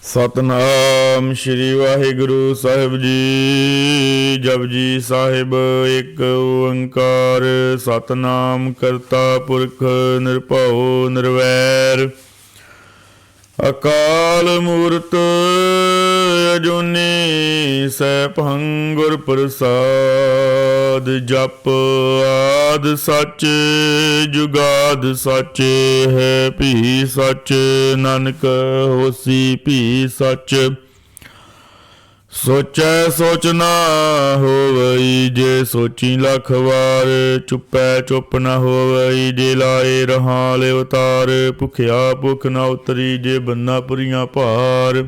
ਸਤਨਾਮ ਸ਼੍ਰੀ ਵਾਹਿਗੁਰੂ ਸਾਹਿਬ ਜੀ। ਜਪਜੀ ਸਾਹਿਬ ਇੱਕ ਓੰਕਾਰ ਸਤਨਾਮ ਕਰਤਾ ਪੁਰਖ ਨਿਰਭਉ ਨਿਰਵੈਰ ਅਕਾਲ ਮੂਰਤ ਅਜੂਨੀ ਸੈਭੰ ਗੁਰ ਪ੍ਰਸਾਦ। ਜਪ ਆਦ ਸੱਚ ਜੁਗਾਦ ਸੱਚ ਹੈ ਭੀ ਸੱਚ ਨਾਨਕ ਹੋਸੀ ਭੀ ਸੱਚ। ਸੋਚੈ ਸੋਚ ਨਾ ਹੋਵਈ ਜੇ ਸੋਚੀ ਲੱਖ ਵਾਰ। ਚੁੱਪੈ ਚੁੱਪ ਨਾ ਹੋਵਈ ਜੇ ਲਾਏ ਰਹਾਲ ਅਵਤਾਰ। ਭੁਖਿਆ ਭੁਖ ਨਾ ਉਤਰੀ ਜੇ ਬੰਨਾ ਪੁਰੀਆਂ ਭਾਰ।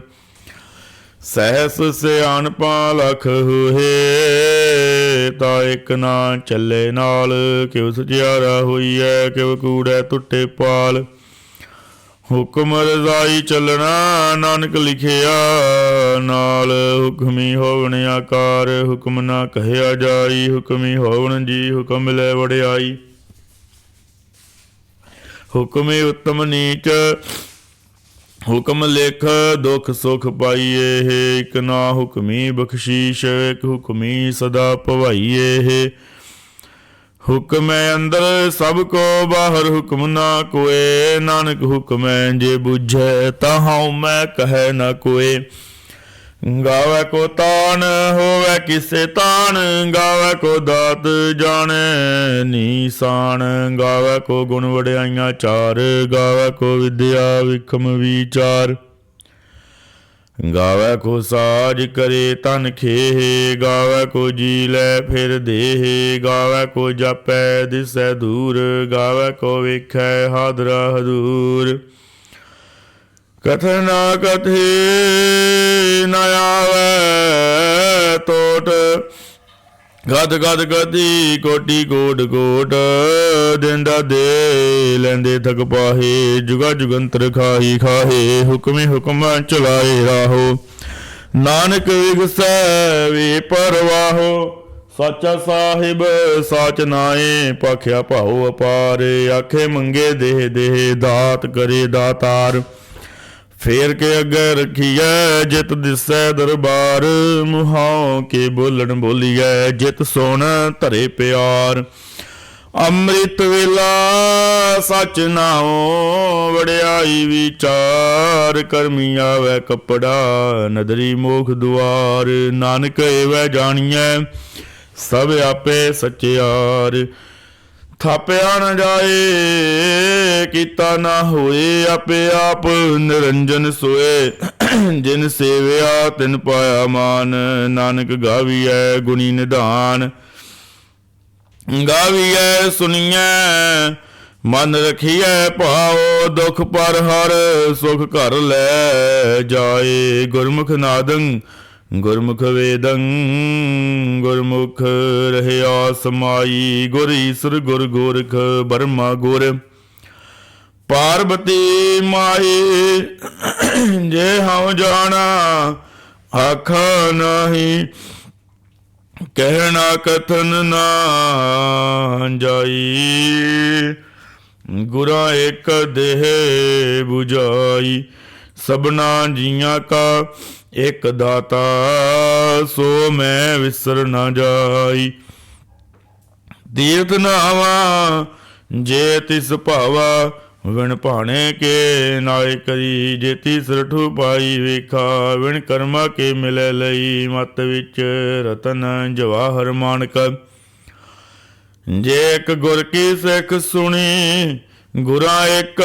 ਸਹਿਸ ਸਿਆਣਪਾ ਲਖ ਹੋਏ ਤਾ ਇੱਕ ਨਾ ਚੱਲੇ ਨਾਲ। ਕਿਉ ਸਚਿਆਰਾ ਹੋਈਐ ਕਿਉ ਕੂੜੈ ਟੁੱਟੇ ਪਾਲ। ਹੁਕਮ ਰਜ਼ਾਈ ਚੱਲਣਾ ਨਾਨਕ ਲਿਖਿਆ ਨਾਲ। ਹੁਕਮੀ ਹੋਵਣ ਆਕਾਰ ਹੁਕਮ ਨਾ ਕਹਿਆ ਜਾਈ। ਹੁਕਮੀ ਹੋਵਣ ਜੀ ਹੁਕਮ ਮਿਲੈ ਵਡਿਆਈ। ਹੁਕਮੇ ਉੱਤਮ ਨੀਚ ਹੁਕਮ ਲਿਖ ਦੁਖ ਸੁਖ ਪਾਈਏ। ਇੱਕ ਨਾ ਹੁਕਮੀ ਬਖਸ਼ੀਸ਼ ਇੱਕ ਹੁਕਮੀ ਸਦਾ ਭਵਾਈਏ। ਹੁਕਮੈ ਅੰਦਰ ਸਭ ਕੋ ਬਾਹਰ ਹੁਕਮ ਨਾ ਕੋਏ। ਨਾਨਕ ਹੁਕਮੈ ਜੇ ਬੁਝੈ ਤਹਾਂ ਮੈਂ ਕਹੈ ਨਾ ਕੋਏ। ਗਾਵੈ ਕੋ ਤਾਨ ਹੋਵੈ ਕਿਸੇ ਤਾਨ। ਗਾਵੈ ਕੋ ਦਾਤ ਜਾਣੈ ਨੀਸਾਨ। ਗਾਵੈ ਕੋ ਗੁਣ ਵਡਿਆਈਆਂ ਚਾਰ। ਗਾਵੈ ਕੋ ਵਿਦਿਆ ਵਿਖਮ ਵਿਚਾਰ। ਗਾਵੈ ਕੋ ਸਾਜ ਕਰੇ ਤਨ ਖੇਹ। ਗਾਵੈ ਕੋ ਜੀ ਲੈ ਫਿਰ ਦੇਹ। ਗਾਵੈ ਕੋ ਜਾਪੈ ਦਿਸੈ ਦੂਰ। ਗਾਵੈ ਕੋ ਵੇਖੈ ਹਾਦਰਾ ਹਦੂਰ। ਕਥਨ ਨਾ ਕਥੀ ਨ ਆਵੈ ਟੋਟ। ਗਦ ਗਦ ਗਦੀ ਕੋਟੀ ਕੋਟ ਕੋਟ। ਦਿੰਦਾ ਦੇ ਲੈਂਦੇ ਥਕ ਪਾਹੇ। ਜੁਗਾ ਜੁਗੰਤਰ ਖਾਹੀ ਖਾਹੇ। ਹੁਕਮੇ ਹੁਕਮ ਚਲਾਏ ਰਾਹੋ। ਨਾਨਕ ਵਿਗਸੈ ਵੇ ਪਰਵਾਹੋ। ਸਾਚਾ ਸਾਹਿਬ ਸਾਚ ਨਾਏ ਭਾਖਿਆ ਭਾਉ ਅਪਾਰ। ਆਖੇ ਮੰਗੇ ਦੇਹ ਦੇਹ ਦਾਤ ਕਰੇ ਦਾਤਾਰ। ਫੇਰ ਕੇ ਅੱਗੇ ਰੱਖੀਐ ਜਿਤ ਦਿਸੈ ਦਰਬਾਰ। ਮੁਹਾਉ ਕੇ ਬੋਲਣ ਬੋਲੀਐ ਜਿਤ ਸੁਣ ਧਰੇ ਪਿਆਰ। ਅੰਮ੍ਰਿਤ ਵੇਲਾ ਸੱਚ ਨਾਉ ਵਡਿਆਈ ਵਿਚਾਰ। ਕਰਮੀ ਆਵੈ ਕੱਪੜਾ ਨਦਰੀ ਮੋਖ ਦੁਆਰ। ਨਾਨਕ ਏਵੈ ਜਾਣੀਐ ਸਭ ਆਪੇ ਸਚਿਆਰ। ਥਾਪਿਆ ਨ ਜਾਏ ਕੀਤਾ ਨਾ ਹੋਏ। ਆਪੇ ਆਪ ਨਿਰੰਜਨ ਸੋਏ। ਜਿਨ ਸੇਵਿਆ ਤਿਨ ਪਾਇਆ ਮਾਨ। ਨਾਨਕ ਗਾਵੀਐ ਗੁਣੀ ਨਿਧਾਨ। ਗਾਵੀਐ ਸੁਣੀਐ ਮਨ ਰਖੀਐ ਭਾਉ। ਦੁਖ ਪਰ ਹਰ ਸੁਖ ਘਰ ਲੈ ਜਾਏ। ਗੁਰਮੁਖ ਨਾਦੰ ਗੁਰਮੁਖ ਵੇਦੰ ਗੁਰਮੁਖ ਰਹਿਆ ਸਮਾਈ। ਗੁਰ ਈਸਰ ਗੁਰ ਗੋਰਖ ਬਰਮਾ ਗੁਰ ਪਾਰਬਤੀ ਮਾਈ। ਜੇ ਹਉ ਜਾਣਾ ਆਖਾ ਨਾਹੀ। ਕਹਿਣਾ ਕਥਨ ਨਾ ਜਾਈ। ਗੁਰਾਂ ਇੱਕ ਦੇਹ 부ਝਾਈ। ਸਭਨਾ ਜੀਆਂ ਕਾ ਇੱਕ ਦਾਤਾ ਸੋ ਮੈਂ ਵਿਸਰ ਨਾ ਜਾਈ। ਤੀਰਥ ਨਾਵਾ ਜੇ ਤਿਸ ਭਾਵਾ। ਵਿਣ ਭਾਣੇ ਕੇ ਨਾਲੇ ਕਰੀ। ਜੇ ਤਿਸ ਰਠੂ ਪਾਈ ਵੇਖਾ। ਵਿਣ ਕਰਮਾ ਕੇ ਮਿਲੈ ਲਈ। ਮਤ ਵਿੱਚ ਰਤਨ ਜਵਾਹਰ ਮਾਨਕ। ਜੇ ਇੱਕ ਗੁਰ ਕੀ ਸਿੱਖ ਸੁਣੀ। ਗੁਰਾਂ ਇੱਕ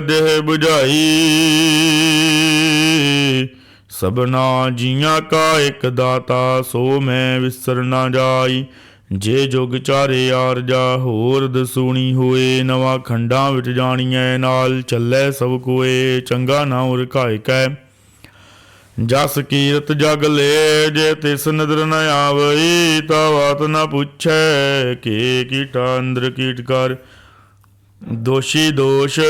ਦੇਹ 부ਝਾਈ। ਸਭਨਾ ਜੀਆਂ ਕਾ ਇੱਕ ਦਾਤਾ ਸੋ ਮੈਂ ਵਿਸਰ ਨਾ ਜਾਈ। ਜੇ ਜੁਗ ਚਾਰੇ ਆਰਜਾ ਹੋਰ ਦਸੂਣੀ ਹੋਏ। ਨਵਾਂ ਖੰਡਾਂ ਵਿੱਚ ਜਾਣੀਐ ਨਾਲ ਚੱਲੈ ਸਭ ਕੋਏ। ਚੰਗਾ ਨਾਉ ਰਖਾਇ ਕੈ ਜਸ ਕੀਰਤ ਜਗ ਲੈ। ਜੇ ਤਿਸ ਨਦਰ ਨ ਆਵਈ ਤਾ ਬਾਤ ਨਾ ਪੁੱਛੈ। ਕੇ ਕੀਟਾ ਅੰਦਰ ਕੀਟ ਕਰ ਦੋਸ਼ੀ ਦੋਸ਼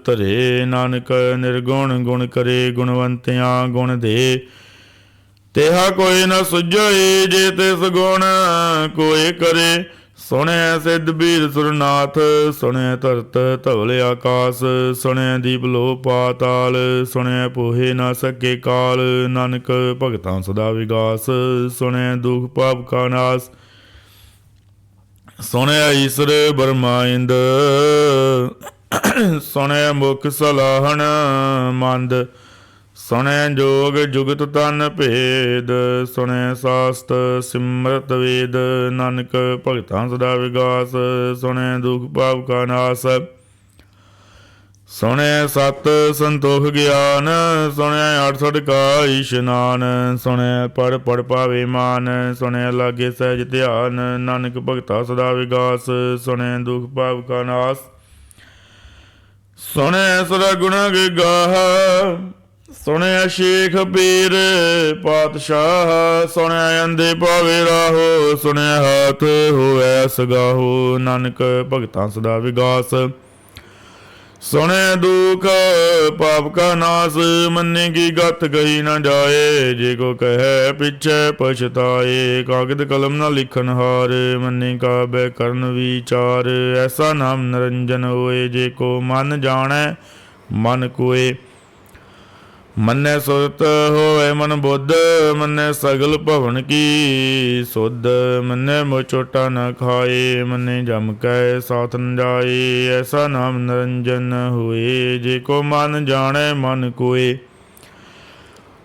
ਧਰੇ। ਨਾਨਕ ਨਿਰਗੁਣ ਗੁਣ ਕਰੇ ਗੁਣਵੰਤਿਆਂ ਗੁਣ ਦੇ। ਤਿਹਾ ਕੋਈ ਨ ਸੁਝਈ ਜੇ ਤਿਸ ਗੁਣ ਕੋਈ ਕਰੇ। ਸੁਣਿਆ ਸਿੱਧ ਬੀਰ ਸੁਰਨਾਥ, ਸੁਣਿਆ ਧਰਤ ਧਵਲ ਆਕਾਸ, ਸੁਣਿਆ ਦੀਪ ਲੋ ਪਾਤਾਲ, ਸੁਣਿਆ ਪੋਹੇ ਨਾ ਸਕੇ ਕਾਲ, ਨਾਨਕ ਭਗਤਾਂ ਸਦਾ ਵਿਗਾਸ, ਸੁਣਿਆ ਦੁਖ ਪਾਪ ਕਾ ਨਾਸ, ਸੁਣਿਆ ਈਸ਼ਰ ਬਰਮਾ ਇੰਦ, ਸੁਣਿਆ ਮੁਖ ਸਲਾਹਣ ਮੰਦ, ਸੁਣਿਆ ਜੋਗ ਜੁਗਤ ਤਨ ਭੇਦ, ਸੁਣਿਆ ਸਾਸਤ ਸਿਮਰਤ ਵੇਦ, ਨਾਨਕ ਭਗਤਾਂ ਸਦਾ ਵਿਗਾਸ, ਸੁਣਿਆ ਦੁਖ ਪਾਪ ਕਾ ਨਾਸ, ਸੁਣਿਆ ਸਤ ਸੰਤੋਖ ਗਿਆਨ, ਸੁਣਿਆ 68 ਕਾ ਇਸ਼ਨਾਨ, ਸੁਣਿਆ ਪੜ ਪੜ ਪਾਵੇ ਮਾਨ, ਸੁਣਿਆ ਲਾਗੇ ਸਹਿਜ ਧਿਆਨ, ਨਾਨਕ ਭਗਤਾ ਸਦਾ ਵਿਗਾਸ, ਸੁਣਿਆ ਦੁਖ ਪਾਪ ਕਾ ਨਾਸ, ਸੁਣਿਆ ਸਦਾ ਗੁਣਾ ਕੇ ਗਾਹ, ਸੁਣਿਆ ਸ਼ੇਖ ਪੀਰ ਪਾਤਸ਼ਾਹ, ਸੁਣਿਆ ਅੰਧੇ ਪਾਵੇ ਰਾਹੋ, ਸੁਣਿਆ ਹਾਥ ਹੋਵੈ ਸਗਾਹੋ, ਨਾਨਕ ਭਗਤਾਂ ਸਦਾ ਵਿਗਾਸ, ਸੁਣਿਆ ਦੁਖ ਪਾਪ ਕਾ ਨਾਸ, ਮੰਨੇ ਕੀ ਗਤ ਕਹੀ ਨਾ ਜਾਏ, ਜੇ ਕੋ ਕਹੈ ਪਿਛੈ ਪਛਤਾਏ, ਕਾਗਦ ਕਲਮ ਨਾ ਲਿਖਨ ਹਾਰ, ਮੰਨੇ ਕਾ ਬੈ ਕਰਨ ਵਿਚਾਰ, ਐਸਾ ਨਾਮ ਨਿਰੰਜਨ ਹੋਏ, ਜੇ ਕੋ ਮਨ ਜਾਣੈ ਮਨ ਕੋਏ, ਮੰਨੈ ਸੁਰਤ ਹੋਵੇ ਮਨ ਬੁੱਧ, ਮੰਨੈ ਸਗਲ ਭਵਨ ਕੀ ਸੁਧ, ਮੰਨੈ ਮੋ ਚੋਟਾ ਨ ਖਾਏ, ਮੰਨੈ ਜਮ ਕੈ ਸਾਥ ਨ ਜਾਏ, ਐਸਾ ਨਾਮ ਨਿਰੰਜਨ ਹੋਏ, ਜੇ ਕੋ ਮਨ ਜਾਣੈ ਮਨ ਕੋਏ,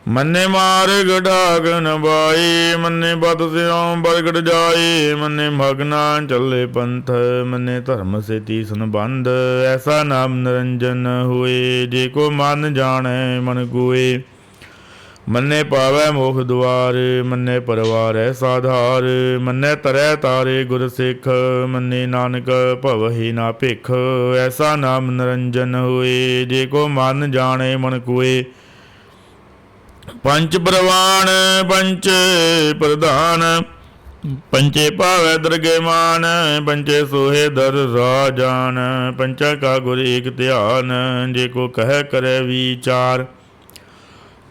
ਮੰਨੇ ਮਾਰਗ ਢਾਗ ਨ ਬਾਈ, ਮੰਨੇ ਬਦ ਸਿਉ ਬਰਗੜ ਜਾਏ, ਮੰਨੇ ਮਗਨਾ ਚੱਲੇ ਪੰਥ, ਮੰਨੇ ਧਰਮ ਸੇ ਤੀਸਨ ਬੰਧ, ਐਸਾ ਨਾਮ ਨਿਰੰਜਨ ਹੋਏ, ਜੇ ਕੋ ਮਨ ਜਾਣੈ ਮਨ ਕੋਏ, ਮੰਨੇ ਪਾਵੈ ਮੋਖ ਦੁਆਰ, ਮੰਨੇ ਪਰਵਾਰੈ ਸਾਧਾਰ, ਮੰਨੇ ਤਰੈ ਤਾਰੇ ਗੁਰ ਸਿੱਖ, ਮੰਨੇ ਨਾਨਕ ਭਵਹਿ ਨਾ ਭਿਖ, ਐਸਾ ਨਾਮ ਨਿਰੰਜਨ ਹੋਏ, ਜੇ ਕੋ ਮਨ ਜਾਣੈ ਮਨ ਕੋਏ, ਪੰਚ ਪ੍ਰਵਾਨ ਪੰਚ ਪ੍ਰਧਾਨ, ਪੰਚੇ ਭਾਵੈ ਦਰਗੇ ਮਾਨ, ਪੰਚੇ ਸੋਹੇ ਦਰ ਰਾਜਾਨ, ਪੰਚਾ ਕਾ ਗੁਰ ਏਕ ਧਿਆਨ, ਜੇ ਕੋ ਕਹਿ ਕਰੈ ਵਿਚਾਰ,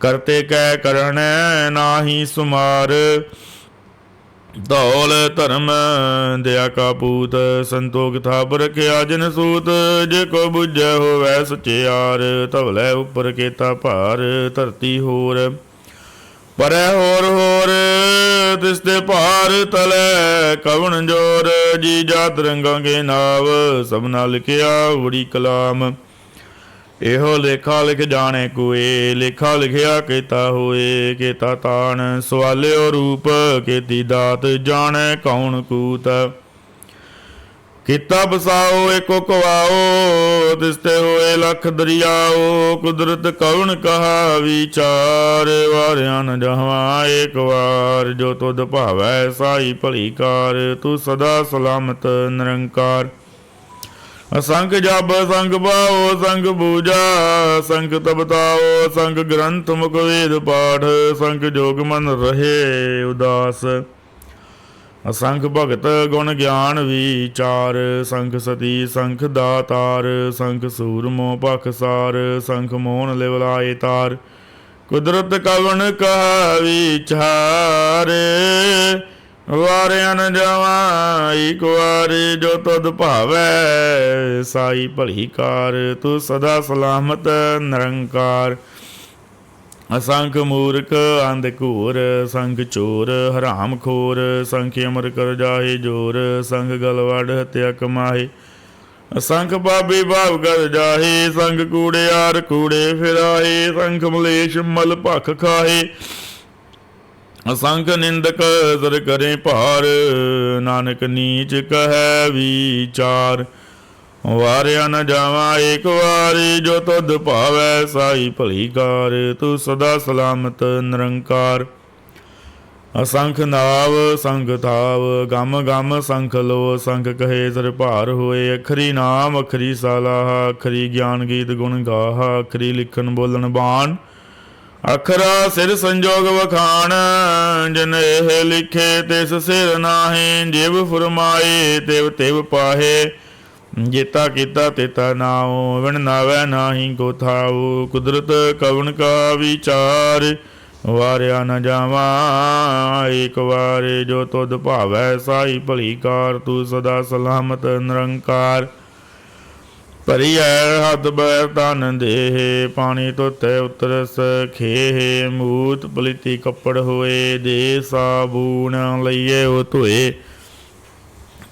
ਕਰਤੇ ਕੈ ਕਰਣੈ ਨਾਹੀ ਸੁਮਾਰ, ਧੌਲ ਧਰਮ ਦਇਆ ਕਾ ਪੂਤ, ਸੰਤੋਖ ਥਾਪ ਰਖਿਆ ਜਿਨ ਸੂਤ, ਜੇ ਕੋ ਬੁਝੈ ਹੋਵੈ ਸਚਿਆਰ, ਧਵਲੇ ਉੱਪਰ ਕੇਤਾ ਭਾਰ, ਧਰਤੀ ਹੋਰ ਪਰੈ ਹੋਰ ਹੋਰ, ਤਿਸ ਤੇ ਭਾਰ ਤਲੈ ਕਵਣ ਜੋਰ, ਜੀ ਜਾਤ ਰੰਗਾਂ ਕੇ ਨਾਵ, ਸਭਨਾ ਲਿਖਿਆ ਉੜੀ ਕਲਾਮ, ਇਹੋ ਲੇਖਾ ਲਿਖ ਜਾਣੇ ਕੋਏ, ਲੇਖਾ ਲਿਖਿਆ ਕੀਤਾ ਹੋਏ, ਕੀਤਾ ਤਾਣ ਸਵਾਲਿਓ ਰੂਪ, ਕੀਤੀ ਦਾਤ ਜਾਣੈ ਕੌਣ ਕੂਤ, ਕੀਤਾ ਬਸਾਓ ਏਕੋ ਕਵਾਓ, ਤਿਸ ਤੇ ਹੋਏ ਲੱਖ ਦਰਿਆਓ, ਕੁਦਰਤ ਕਵਣ ਕਹਾ ਵਿਚਾਰ, ਵਾਰਿਆ ਨ ਜਹਾਂ ਏਕ ਵਾਰ, ਜੋ ਤੁਧ ਭਾਵੈ ਸਾਈ ਭਲੀ ਕਾਰ, ਤੂੰ ਸਦਾ ਸਲਾਮਤ ਨਿਰੰਕਾਰ, ਅਸੰਖ ਜਪ ਸੰਖ ਪਾਓ ਸੰਖ ਪੂਜਾ, ਸੰਖ ਤਪਤਾਓ ਸੰਖ ਗ੍ਰੰਥ ਮੁਖ ਵੇਦ ਪਾਠ, ਸੰਖ ਜੋਗ ਮਨ ਰਹੇ ਉਦਾਸ, ਅਸੰਖ ਭਗਤ ਗੁਣ ਗਿਆਨ ਵਿਚਾਰ, ਸੰਖ ਸਤੀ ਸੰਖ ਦਾਤਾਰ, ਸੰਖ ਸੂਰਮੋ ਪਖਸਾਰ, ਸੰਖ ਮੋਹਨ ਲਿਵਲਾਏ ਤਾਰ, ਕੁਦਰਤ ਕਵਣ ਕਹਾ ਵਿਚਾਰ, ਵਾਰਿਆ ਨ ਜਾਵਾਂ ਇਕ ਵਾਰ, ਜੋ ਤੁਧ ਭਾਵੈ ਸਾਈ ਭਲੀ ਕਾਰ, ਤੂੰ ਸਦਾ ਸਲਾਮਤ ਨਿਰੰਕਾਰ, ਅਸੰਖ ਮੂਰਖ ਅੰਧ ਘੂਰ, ਸੰਖ ਚੋਰ ਹਰਾਮ ਖੋਰ, ਸੰਖ ਅਮਰ ਕਰ ਜਾਹੇ ਜੋਰ, ਸੰਖ ਗਲ ਵੱਢ ਹਤਿਆ ਕਮਾਹੇ, ਅਸੰਖ ਪਾਪੀ ਭਾਵ ਕਰ ਜਾਹੇ, ਸੰਖ ਕੂੜਿਆਰ ਕੂੜੇ ਫਿਰਾਏ, ਸੰਖ ਮਲੇਸ਼ ਮਲ ਭਖ ਖਾਹੇ, ਅਸੰਖ ਨਿੰਦਕ ਸਰ ਕਰੇ ਭਾਰ, ਨਾਨਕ ਨੀਚ ਕਹੈ ਵਿਚਾਰ, ਵਾਰਿਆ ਨ ਜਾਵਾਂ ਏਕ ਵਾਰੀ, ਜੋ ਤੁਧ ਭਾਵੈ ਸਾਈ ਭਲੀ ਕਾਰ, ਤੂੰ ਸਦਾ ਸਲਾਮਤ ਨਿਰੰਕਾਰ, ਅਸੰਖ ਨਾਵ ਸੰਖ ਥਾਵ, ਗਮ ਗਮ ਸੰਖ ਲੋ, ਸੰਖ ਕਹੇ ਸਰ ਭਾਰ ਹੋਏ, ਅਖਰੀ ਨਾਮ ਅਖਰੀ ਸਾਲਾਹ, ਅਖਰੀ ਗਿਆਨ ਗੀਤ ਗੁਣ ਗਾਹ, ਅਖਰੀ ਲਿਖਣ ਬੋਲਣ ਬਾਣ, ਅਖਰਾ ਸਿਰ ਸੰਜੋਗ ਵਖਾਣ, ਜਿਨ ਇਹ ਲਿਖੇ ਤਿਸ ਸਿਰ ਨਾਹੀ, ਜਿਵ ਫੁਰਮਾਏ ਤਿਵ ਤਿਵ ਪਾਹੇ, ਜੇਤਾ ਕੀਤਾ ਤੇਤਾ ਨਾਉ, ਵਿਣ ਨਾਵੈ ਨਾਹੀ ਕੋ ਥਾਉ, ਕੁਦਰਤ ਕਵਣ ਕਾ ਵਿਚਾਰ, ਵਾਰਿਆ ਨ ਜਾਵਾਂ ਏਕ ਵਾਰੇ ਜੋ ਤੁਧ ਭਾਵੈ ਸਾਈ ਭਲੀ ਕਾਰ ਤੂੰ ਸਦਾ ਸਲਾਮਤ ਨਿਰੰਕਾਰ ਭਰੀਐ ਹੱਥ ਬੈ ਤਨ ਦੇਹ ਪਾਣੀ ਧੋਤੈ ਉਤਰਸ ਖੇਹ ਮੂਤ ਪਲੀਤੀ ਕੱਪੜ ਹੋਏ ਦੇ ਸਾਬੂਨ ਲਈਏ ਉਹ ਧੋਏ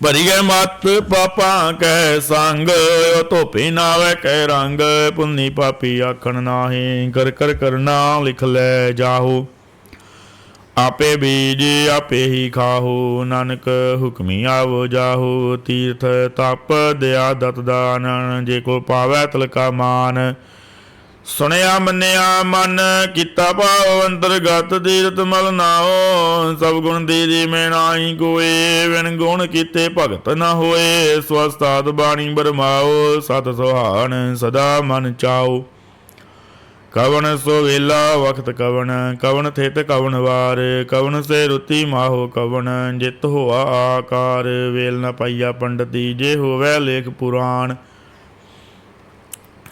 ਭਰੀਐ ਮਤ ਪਾਪਾਂ ਕੈ ਸੰਗ ਉਹ ਧੋਪੇ ਨਾਵੇ ਕੈ ਰੰਗ ਪੁੰਨੀ ਪਾਪੀ ਆਖਣ ਨਾਹੀਂ ਕਰ ਕਰ ਕਰਨਾ ਲਿਖ ਲੈ ਜਾਹੋ ਆਪੇ ਬੀਜ ਆਪੇ ਹੀ ਖਾਹੋ ਨਾਨਕ ਹੁਕਮੀ ਆਵੋ ਜਾਹੋ ਤੀਰਥ ਤਪ ਦਿਆ ਦਤ ਦਾਨ ਜੇ ਕੋ ਪਾਵੈ ਤਲਕਾ ਮਾਨ ਸੁਣਿਆ ਮੰਨਿਆ ਮਨ ਕੀਤਾ ਭਾਵ ਅੰਤਰਗਤ ਤੀਰਥ ਮਲ ਨਾਓ ਸਭ ਗੁਣ ਦੀਦੀ ਮੈਂ ਨਾਹੀ ਕੋਏ ਵਿਣ ਗੁਣ ਕੀਤੇ ਭਗਤ ਨ ਹੋਏ ਸਵਸਤਾਦ ਬਾਣੀ ਬਰਮਾਓ ਸਤ ਸੁਹਾਣ ਸਦਾ ਮਨ ਚਾਓ ਕਵਣ ਸੋ ਵੇਲਾ ਵਖਤ ਕਵਣ ਕਵਣ ਥਿਤ ਕਵਣ ਵਾਰ ਕਵਣ ਸੇ ਰੁਤੀ ਮਾਹੋ ਕਵਣ ਜਿਤ ਹੋਆ ਆਕਾਰ ਵੇਲ ਨ ਪਾਈਆ ਪੰਡਤੀ ਜੇ ਹੋਵੇ ਲੇਖ ਪੁਰਾਣ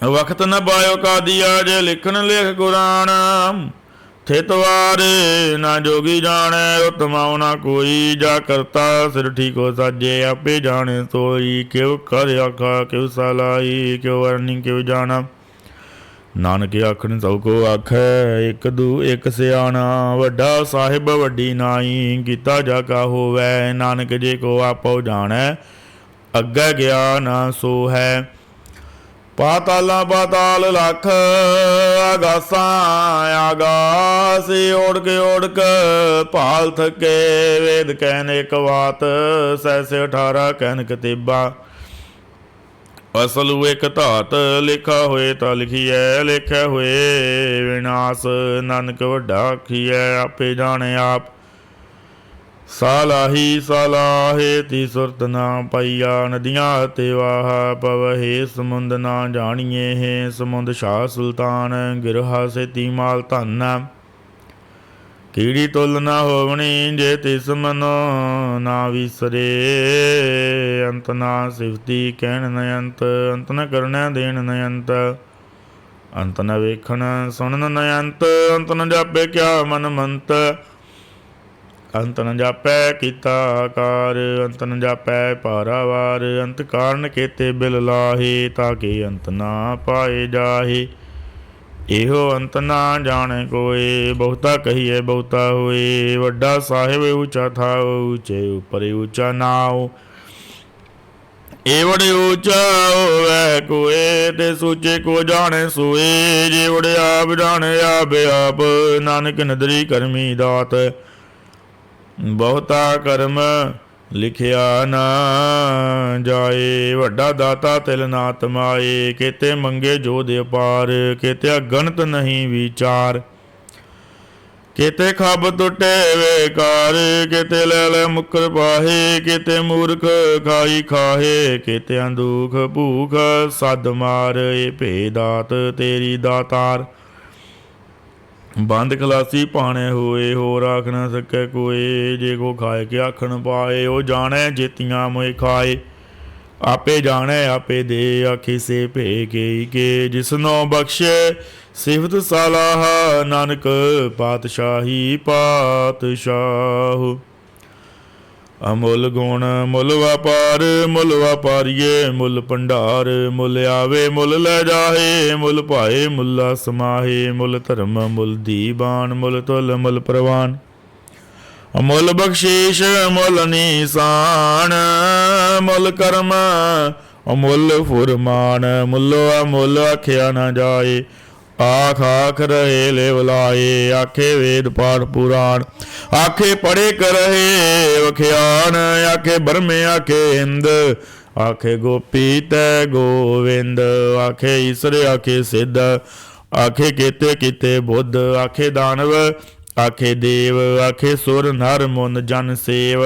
ਵਖਤ ਨ ਪਾਇਓ ਕਾਦੀਆ ਜੇ ਲਿਖਣ ਲੇਖ ਕੁਰਾਨ ਥਿਤ ਵਾਰ ਨਾ ਜੋਗੀ ਜਾਣੈ ਉਤਮਾਉ ਨਾ ਕੋਈ ਜਾ ਕਰਤਾ ਸਿਰ ਠੀਕੋ ਸਾਜੇ ਆਪੇ ਜਾਣੇ ਸੋਈ ਕਿਉ ਕਰ ਆਖਾ ਕਿਉ ਸਲਾਈ ਕਿਉ ਵਰਨੀ ਕਿਉ ਜਾਣਾ ਨਾਨਕ ਆਖਣ ਸਭ ਕੋ ਆਖੈ ਇੱਕ ਦੂ ਇੱਕ ਸਿਆਣਾ ਵੱਡਾ ਸਾਹਿਬ ਵੱਡੀ ਨਾਈ ਕੀਤਾ ਜਾ ਕਾ ਹੋਵੈ ਨਾਨਕ ਜੇ ਕੋ ਆਪੋ ਜਾਣੈ ਅੱਗੇ ਗਿਆ ਨਾ ਸੋ ਹੈ ਪਾਤਾਲਾਂ ਪਾਤਾਲ ਲੱਖ ਆਗਾਸਾਂ ਆਗਾਸ ਓੜ ਕੇ ਭਾਲ ਥਕੇ ਵੇਦ ਕਹਿਨ ਇੱਕ ਬਾਤ ਸੈਸੇ 18 ਕਹਿਨ ਕਤੀਬਾ ਅਸਲੂ ਇੱਕ ਧਾਤ ਲਿਖਾ ਹੋਏ ਤਾਂ ਲਿਖੀਐ ਲਿਖਿਆ ਹੋਏ ਵਿਨਾਸ਼ ਨਾਨਕ ਵੱਡਾ ਆਖੀਐ ਆਪੇ ਜਾਣੇ ਆਪ ਸਾਲਾਹੀ ਸਾਲਾਹੇ ਤੀ ਸੁਰਤ ਨਾ ਪਾਈਆ ਨਦੀਆਂ ਤੇ ਵਾਹ ਪਵਹੇ ਸਮੁੰਦ ਨਾ ਜਾਣੀਏ ਹੈ ਸਮੁੰਦ ਸ਼ਾਹ ਸੁਲਤਾਨ ਗਿਰਹਾ ਸੇਤੀ ਮਾਲ ਧਨ ਕੀੜੀ ਤੁਲ ਨਾ ਹੋਵਣੀ ਜੇ ਤਿਸ ਮਨੋ ਨਾ ਵਿਸਰੇ ਅੰਤ ਨਾ ਸਿਫਤੀ ਕਹਿਣ ਨ ਅੰਤ ਨ ਕਰਨਾ ਦੇਣ ਨ ਅੰਤ ਨ ਵੇਖਣ ਸੁਣਨ ਨ ਅੰਤ ਨ ਜਾਪੇ ਕਿਆ ਮਨ ਮੰਤ ਅੰਤ ਨ ਜਾਪੈ ਕੀਤਾ ਆਕਾਰ ਅੰਤ ਨ ਜਾਪੈ ਪਾਰਾਵਾਰ ਅੰਤ ਕਾਰਨ ਕੇਤੇ ਬਿਲ ਲਾਹੇ ਤਾਂ ਕਿ ਅੰਤ ਨਾ ਪਾਏ ਜਾਹੇ ਇਹੋ ਅੰਤ ਨਾ ਜਾਣੇ ਕੋਏ ਬਹੁਤਾ ਕਹੀਏ ਬਹੁਤਾ ਹੋਏ ਵੱਡਾ ਸਾਹਿਬ ਉੱਚਾ ਥਾਉ ਉੱਚੇ ਉੱਪਰ ਉੱਚਾ ਨਾਉ ਏਵੜ ਉੱਚਾ ਹੋਵੇ ਕੋਏ ਤੇ ਸੋਚੇ ਕੋ ਜਾਣੇ ਸੋਏ ਜੇ ਵੜ ਆਪ ਜਾਣੇ ਆਪੇ ਆਪ ਨਾਨਕ ਨਦਰੀ ਕਰਮੀ ਦਾਤ ਬਹੁਤਾ ਕਰਮ ਲਿਖਿਆ ਨਾ ਜਾਏ ਵੱਡਾ ਦਾਤਾ ਤਿਲ ਨਾ ਤਮਾਏ ਕਿਤੇ ਮੰਗੇ ਜੋ ਦੇ ਪਾਰ ਕਿਤੇ ਅਗਣਤ ਨਹੀਂ ਵਿਚਾਰ ਕਿਤੇ ਖੱਬ ਟੁੱਟੇ ਵੇਕਾਰ ਕਿਤੇ ਲੈ ਲੈ ਮੁੱਕਰ ਪਾਹੇ ਕਿਤੇ ਮੂਰਖ ਖਾਈ ਖਾਹੇ ਕਿਤੇ ਦੁਖ ਭੂਖ ਸਦ ਮਾਰ ਇਹ ਭੇਦਾਤ ਤੇਰੀ ਦਾਤਾਰ ਬੰਦ ਖਲਾਸੀ ਭਾਣੇ ਹੋਏ ਹੋਰ ਆਖ ਨਾ ਸਕੇ ਕੋਏ ਜੇ ਕੋ ਖਾਏ ਕੇ ਆਖਣ ਪਾਏ ਉਹ ਜਾਣੈ ਜੇਤੀਆਂ ਮੋਏ ਖਾਏ ਆਪੇ ਜਾਣੈ ਆਪੇ ਦੇ ਆਖੇ ਸੇ ਭੇ ਕੇ ਜਿਸਨੋ ਬਖਸ਼ੇ ਸਿਫਤ ਸਲਾਹ ਨਾਨਕ ਪਾਤਸ਼ਾਹੀ ਪਾਤਸ਼ਾਹ ਅਮੁੱਲ ਗੁਣ ਮੁੱਲ ਵਪਾਰ ਮੁੱਲ ਵਪਾਰੀਏ ਮੁੱਲ ਭੰਡਾਰ ਮੁੱਲ ਆਵੇ ਮੁੱਲ ਲੈ ਜਾਹੇ ਮੁੱਲ ਭਾਏ ਮੁੱਲਾ ਸਮਾਹੇ ਮੁੱਲ ਧਰਮ ਮੁੱਲ ਦੀਵਾਨ ਮੁੱਲ ਤੁਲ ਮੁੱਲ ਪ੍ਰਵਾਨ ਅਮੁੱਲ ਬਖਸ਼ੀਸ਼ ਮੁੱਲ ਨੀਸਾਨ ਮੁੱਲ ਕਰਮ ਅਮੁੱਲ ਫੁਰਮਾਨ ਮੁੱਲੋ ਅਮੁੱਲ ਆਖਿਆ ਨਾ ਜਾਏ ਆਖ ਆਖ ਰਹੇ ਲੈ ਬੁਲਾਏ ਆਖੇ ਵੇਦ ਪਾਠ ਪੁਰਾਣ ਆਖੇ ਪੜੇ ਕਰ ਰਹੇ ਵਖਿਆਨ ਆਖੇ ਬਰਮੇ ਆਖੇ ਹਿੰਦ ਆਖੇ ਗੋਪੀ ਤੈ ਗੋਵਿੰਦ ਆਖੇ ਈਸਰ ਆਖੇ ਸਿੱਧ ਆਖੇ ਕੀਤੇ ਕੀਤੇ ਬੁੱਧ ਆਖੇ ਦਾਨਵ ਆਖੇ ਦੇਵ ਆਖੇ ਸੁਰ ਨਰ ਮੁਨ ਜਨ ਸੇਵ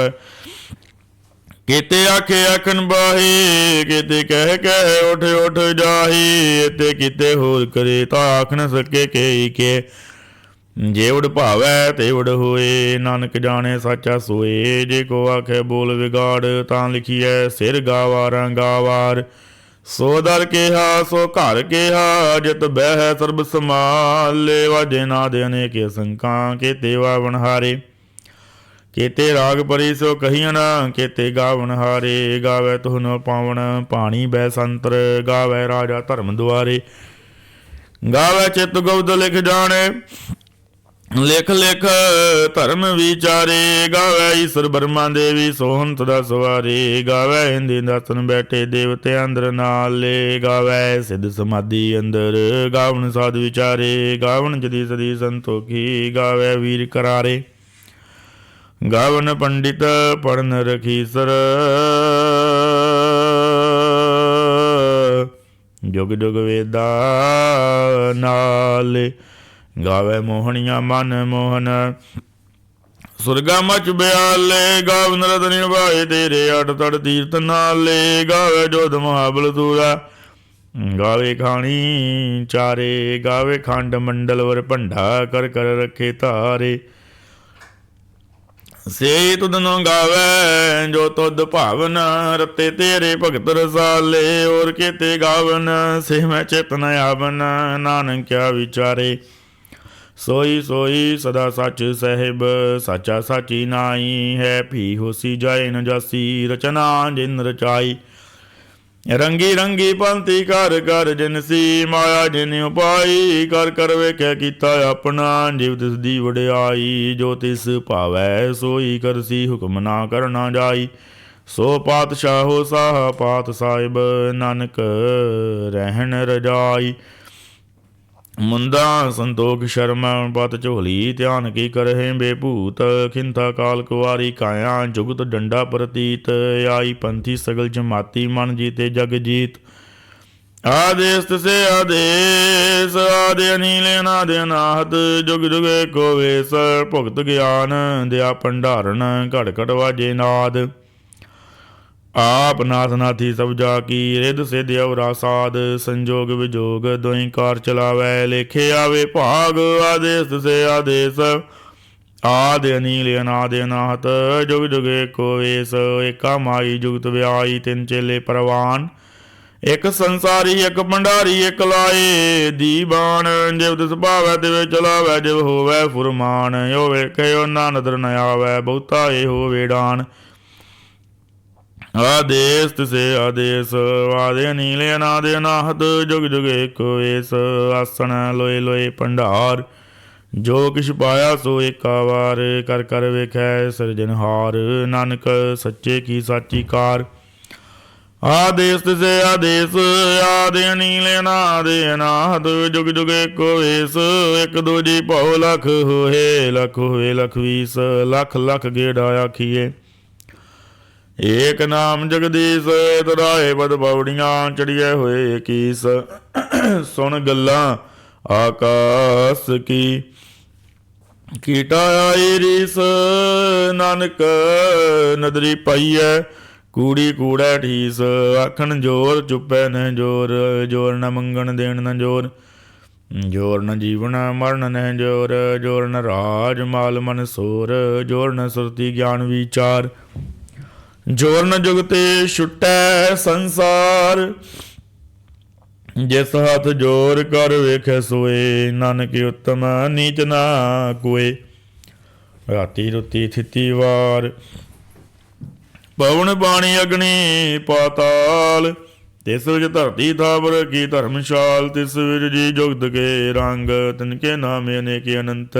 ਕਿਤੇ ਆਖੇ ਆਖਣ ਬਾਹੀ ਕਿਤੇ ਕਹਿ ਉਠ ਉਠ ਜਾਹੀ ਤੇ ਕਿਤੇ ਹੋਰ ਕਰੇ ਤਾਂ ਆਖ ਨ ਸਕੇ ਕੇ ਜੇ ਉਡ ਭਾਵੈ ਤੇ ਉਡ ਹੋਏ ਨਾਨਕ ਜਾਣੇ ਸਾਚਾ ਸੋਏ ਜੇ ਕੋ ਆਖੇ ਬੋਲ ਵਿਗਾੜ ਤਾਂ ਲਿਖੀਐ ਸਿਰ ਗਾਵਾਰਾਂ ਗਾਵਾਰ ਸੋ ਦਰ ਕਿਹਾ ਸੋ ਘਰ ਕਿਹਾ, ਜਿਤ ਬਹਿ ਸਰਬ ਸਮਾਲੇ। ਵਾਜੇ ਨਾਦ ਅਨੇਕ ਅਸੰਕਾਂ, ਕੇਤੇ ਵਾਵਣ ਹਾਰੇ। ਕੇਤੇ ਰਾਗ ਪਰੀ ਸੋ ਕਹੀਨ, ਕੇਤੇ ਗਾਵਣ ਹਾਰੇ। ਗਾਵੇ ਤੁਹਨ ਪਾਵਣ ਪਾਣੀ ਬੈ ਸੰਤਰ, ਗਾਵੇ ਰਾਜਾ ਧਰਮ ਦੁਆਰੇ। ਗਾਵੇ ਚਿਤ ਗੁਪਤ ਲਿਖ ਜਾਣੇ, ਲਿਖ ਲਿਖ ਧਰਮ ਵਿਚਾਰੇ। ਗਾਵੇ ਈਸ਼ਰ ਬਰਮਾ ਦੇਵੀ ਸੋਹੰਤ ਦਾ ਸਵਾਰੇ। ਗਾਵੇ ਇੰਦੇ ਦਾਸਨ ਬੈਠੇ ਦੇਵਤੇ ਅੰਦਰ ਨਾਲੇ। ਗਾਵੇ ਸਿੱਧ ਸਮਾਧੀ ਅੰਦਰ, ਗਾਵਣ ਸਾਧ ਵਿਚਾਰੇ। ਗਾਵਣ ਜਦੀ ਸਦੀ ਸੰਤੋਖੀ, ਗਾਵੇ ਵੀਰ ਕਰਾਰੇ। ਗਾਵਨ ਪੰਡਿਤ ਪੜਨ ਰਖੀਸਰ, ਜੁਗ ਜੁਗ ਵੇਦਾ ਨਾਲੇ। ਗਾਵੇ ਮੋਹਣੀਆਂ ਮਨ ਮੋਹਨ, ਸੁਰਗਾ ਮਚ ਬਿਆਲੇ। ਗਾਵਨ ਰਤਨ ਨਿਭਾਏ ਤੇਰੇ, ਅਟ ਤੜ ਤੀਰਥ ਨਾਲੇ। ਗਾਵੇ ਜੋਧ ਮਹਾਬਲ ਤੂਰਾ, ਗਾਵੇ ਖਾਣੀ ਚਾਰੇ। ਗਾਵੇ ਖੰਡ ਮੰਡਲ ਵਰ ਭੰਡਾ, ਕਰ ਕਰ ਰੱਖੇ ਧਾਰੇ। ਸੇ ਤੁਧਨੋਂ ਗਾਵੇ ਜੋ ਤੁਧ ਭਾਵਨ, ਰਤੇ ਤੇਰੇ ਭਗਤ ਰਸਾਲੇ। ਔਰ ਕੇਤੇ ਗਾਵਨ ਸੇ ਮੈਂ ਚਿਤ ਨ ਆਵਨ, ਨਾਨਕ ਕਿਆ ਵਿਚਾਰੇ। ਸੋਈ ਸੋਈ ਸਦਾ ਸੱਚ ਸਾਹਿਬ, ਸਾਚਾ ਸਾਚੀ ਨਾਈ ਹੈ। ਭੀ ਹੋਸੀ ਜਾਏ ਨ ਜਾਸੀ, ਰਚਨਾ ਜਿਨ ਰਚਾਈ। ਰੰਗੀ ਰੰਗੀ ਪੰਥੀ ਕਰ ਕਰ ਜਿਨਸੀ, ਮਾਇਆ ਜਿਨ ਉਪਾਈ। ਕਰ ਕਰ ਵੇਖਿਆ ਕੀਤਾ ਆਪਣਾ, ਜਿਵ ਤਿਸ ਦੀ ਵਡਿਆਈ। ਜੋ ਤਿਸ ਭਾਵੈ ਸੋਈ ਕਰਸੀ, ਹੁਕਮ ਨਾ ਕਰਨਾ ਜਾਈ। ਸੋ ਪਾਤਸ਼ਾਹੋ ਸਾਹ ਪਾਤ ਸਾਹਿਬ, ਨਾਨਕ ਰਹਿਣ ਰਜਾਈ। ਮੁੰਦਾ ਸੰਤੋਖ ਸ਼ਰਮ ਪਤ ਝੋਲੀ, ਧਿਆਨ ਕੀ ਕਰਹਿ ਬੇਭੂਤ। ਖਿੰਥਾ ਕਾਲ ਕੁਵਾਰੀ ਕਾਇਆ, ਜੁਗਤ ਡੰਡਾ ਪ੍ਰਤੀਤ। ਆਈ ਪੰਥੀ ਸਗਲ ਜਮਾਤੀ, ਮਨ ਜੀਤੇ ਜਗ ਜੀਤ। ਆਦੇਸ ਤਿਸੇ ਆਦੇਸ, ਆਦਿ ਅਨੀਲ ਅਨਾਦ ਅਨਾਹਤ। ਜੁਗ ਜੁਗ ਏਕੋ ਵੇਸ, ਭੁਗਤ ਗਿਆਨ ਦਿਆ ਭੰਡਾਰਨ। ਘੜ ਘੜ ਵਾਜੇ ਨਾਦ, ਆਪ ਨਾਥ ਨਾਥੀ ਸਭ ਜਾ ਕੀ। ਰਿੱਧ ਸਿੱਧ ਅਵਰਾ ਸਾਧ, ਸੰਜੋਗ ਵਿਜੋਗ ਦੋਈ ਕਾਰ ਚਲਾਵੈ। ਲੇਖੇ ਆਵੇ ਭਾਗ, ਆਦੇਸ ਤਿਸੇ ਆਦੇਸ। ਆਦਿ ਅਨੀਲ ਅਨਾਦ ਅਨਾਹਤ, ਜੁਗ ਜੁਗ ਏਕੋ ਵੇਸ। ਏਕਾ ਮਾਈ ਜੁਗਤ ਵਿਆਈ, ਤਿੰਨ ਚੇਲੇ ਪ੍ਰਵਾਨ। ਇੱਕ ਸੰਸਾਰੀ ਇੱਕ ਭੰਡਾਰੀ, ਇੱਕ ਲਾਏ ਦੀਵਾਨ। ਜਿਵ ਤਿਸ ਭਾਵੈ ਤਿਵੇਂ ਚਲਾਵੈ, ਜਿਵ ਹੋਵੈ ਫੁਰਮਾਨ। ਓ ਵੇਖੇ ਓਨਾ ਨਦਰ ਨ ਆਵੈ, ਬਹੁਤਾ ਇਹੋ ਵੇੜਾਨ। ਆਦੇਸ ਤਿਸੇ ਆਦੇਸ, ਆਦਿ ਅਨੀਲ ਅਨਾਦ ਅਨਾਹਤ। ਜੁਗ ਜੁਗ ਏਕੋ ਵੇਸ। ਆਸਣ ਲੋਏ ਲੋਏ ਭੰਡਾਰ, ਜੋ ਕਿਛ ਪਾਇਆ ਸੋ ਏਕਾ ਵਾਰ। ਕਰ ਕਰ ਵੇਖੈ ਸਿਰਜਨਹਾਰ, ਨਾਨਕ ਸੱਚੇ ਕੀ ਸਾਚੀ ਕਾਰ। ਆਦੇਸ ਤਿਸੇ ਆਦੇਸ, ਆਦਿ ਅਨੀਲ ਅਨਾਦ ਅਨਾਹਤ। ਜੁਗ ਜੁਗ ਏਕੋ ਵੇਸ। ਇੱਕ ਦੂਜੀ ਭਉ ਲਖ ਹੋਏ, ਲਖ ਹੋਏ ਲਖ ਵੀਸ। ਲੱਖ ਲੱਖ ਗੇੜਾ ਆਖੀਏ, ਏਕ ਨਾਮ ਜਗਦੀਸ਼। ਤਰਾਏ ਬਦ ਪੌੜੀਆਂ, ਚੜੀਏ ਹੋਏ ਕੀਸ। ਸੁਣ ਗੱਲਾਂ ਆਕਾਸ ਕੀ, ਕੀਟਾ ਆਈ ਰੀਸ। ਨਾਨਕ ਨਦਰੀ ਪਾਈਐ, ਕੂੜੀ ਕੂੜੈ ਠੀਸ। ਆਖਣ ਜੋਰ ਚੁੱਪੈ ਨ ਜੋਰ, ਜੋਰ ਨ ਮੰਗਣ ਦੇਣ ਨ ਜੋਰ। ਜੋਰ ਨ ਜੀਵਨ ਮਰਨ ਨ ਜੋਰ, ਜੋਰ ਨ ਰਾਜ ਮਾਲ ਮਨ ਸੋਰ। ਜੋਰ ਨ ਸੁਰਤੀ ਗਿਆਨ ਵਿਚਾਰ, ਜੋਰ ਨ ਜੁਗਤੇ ਛੁਟੈ ਸੰਸਾਰ। ਜਿਸ ਹੱਥ ਜੋਰ ਕਰ ਵੇਖੈ ਸੋਏ, ਨਾਨਕ ਉਤਮ ਨੀਚ ਨਾ ਕੋਏ। ਰਾਤੀ ਰੁਤੀ ਥਿਤੀ ਵਾਰ, ਪਵਨ ਪਾਣੀ ਅਗਨੀ ਪਾਤਾਲ। ਤਿਸ ਵਿੱਚ ਧਰਤੀ ਥਾਵਰ ਕੀ ਧਰਮਸ਼ਾਲ। ਤਿਸ ਵਿੱਚ ਜੀ ਜੁਗਤ ਕੇ ਰੰਗ, ਤਿਨਕੇ ਨਾਮੇ ਅਨੇਕ ਅਨੰਤ।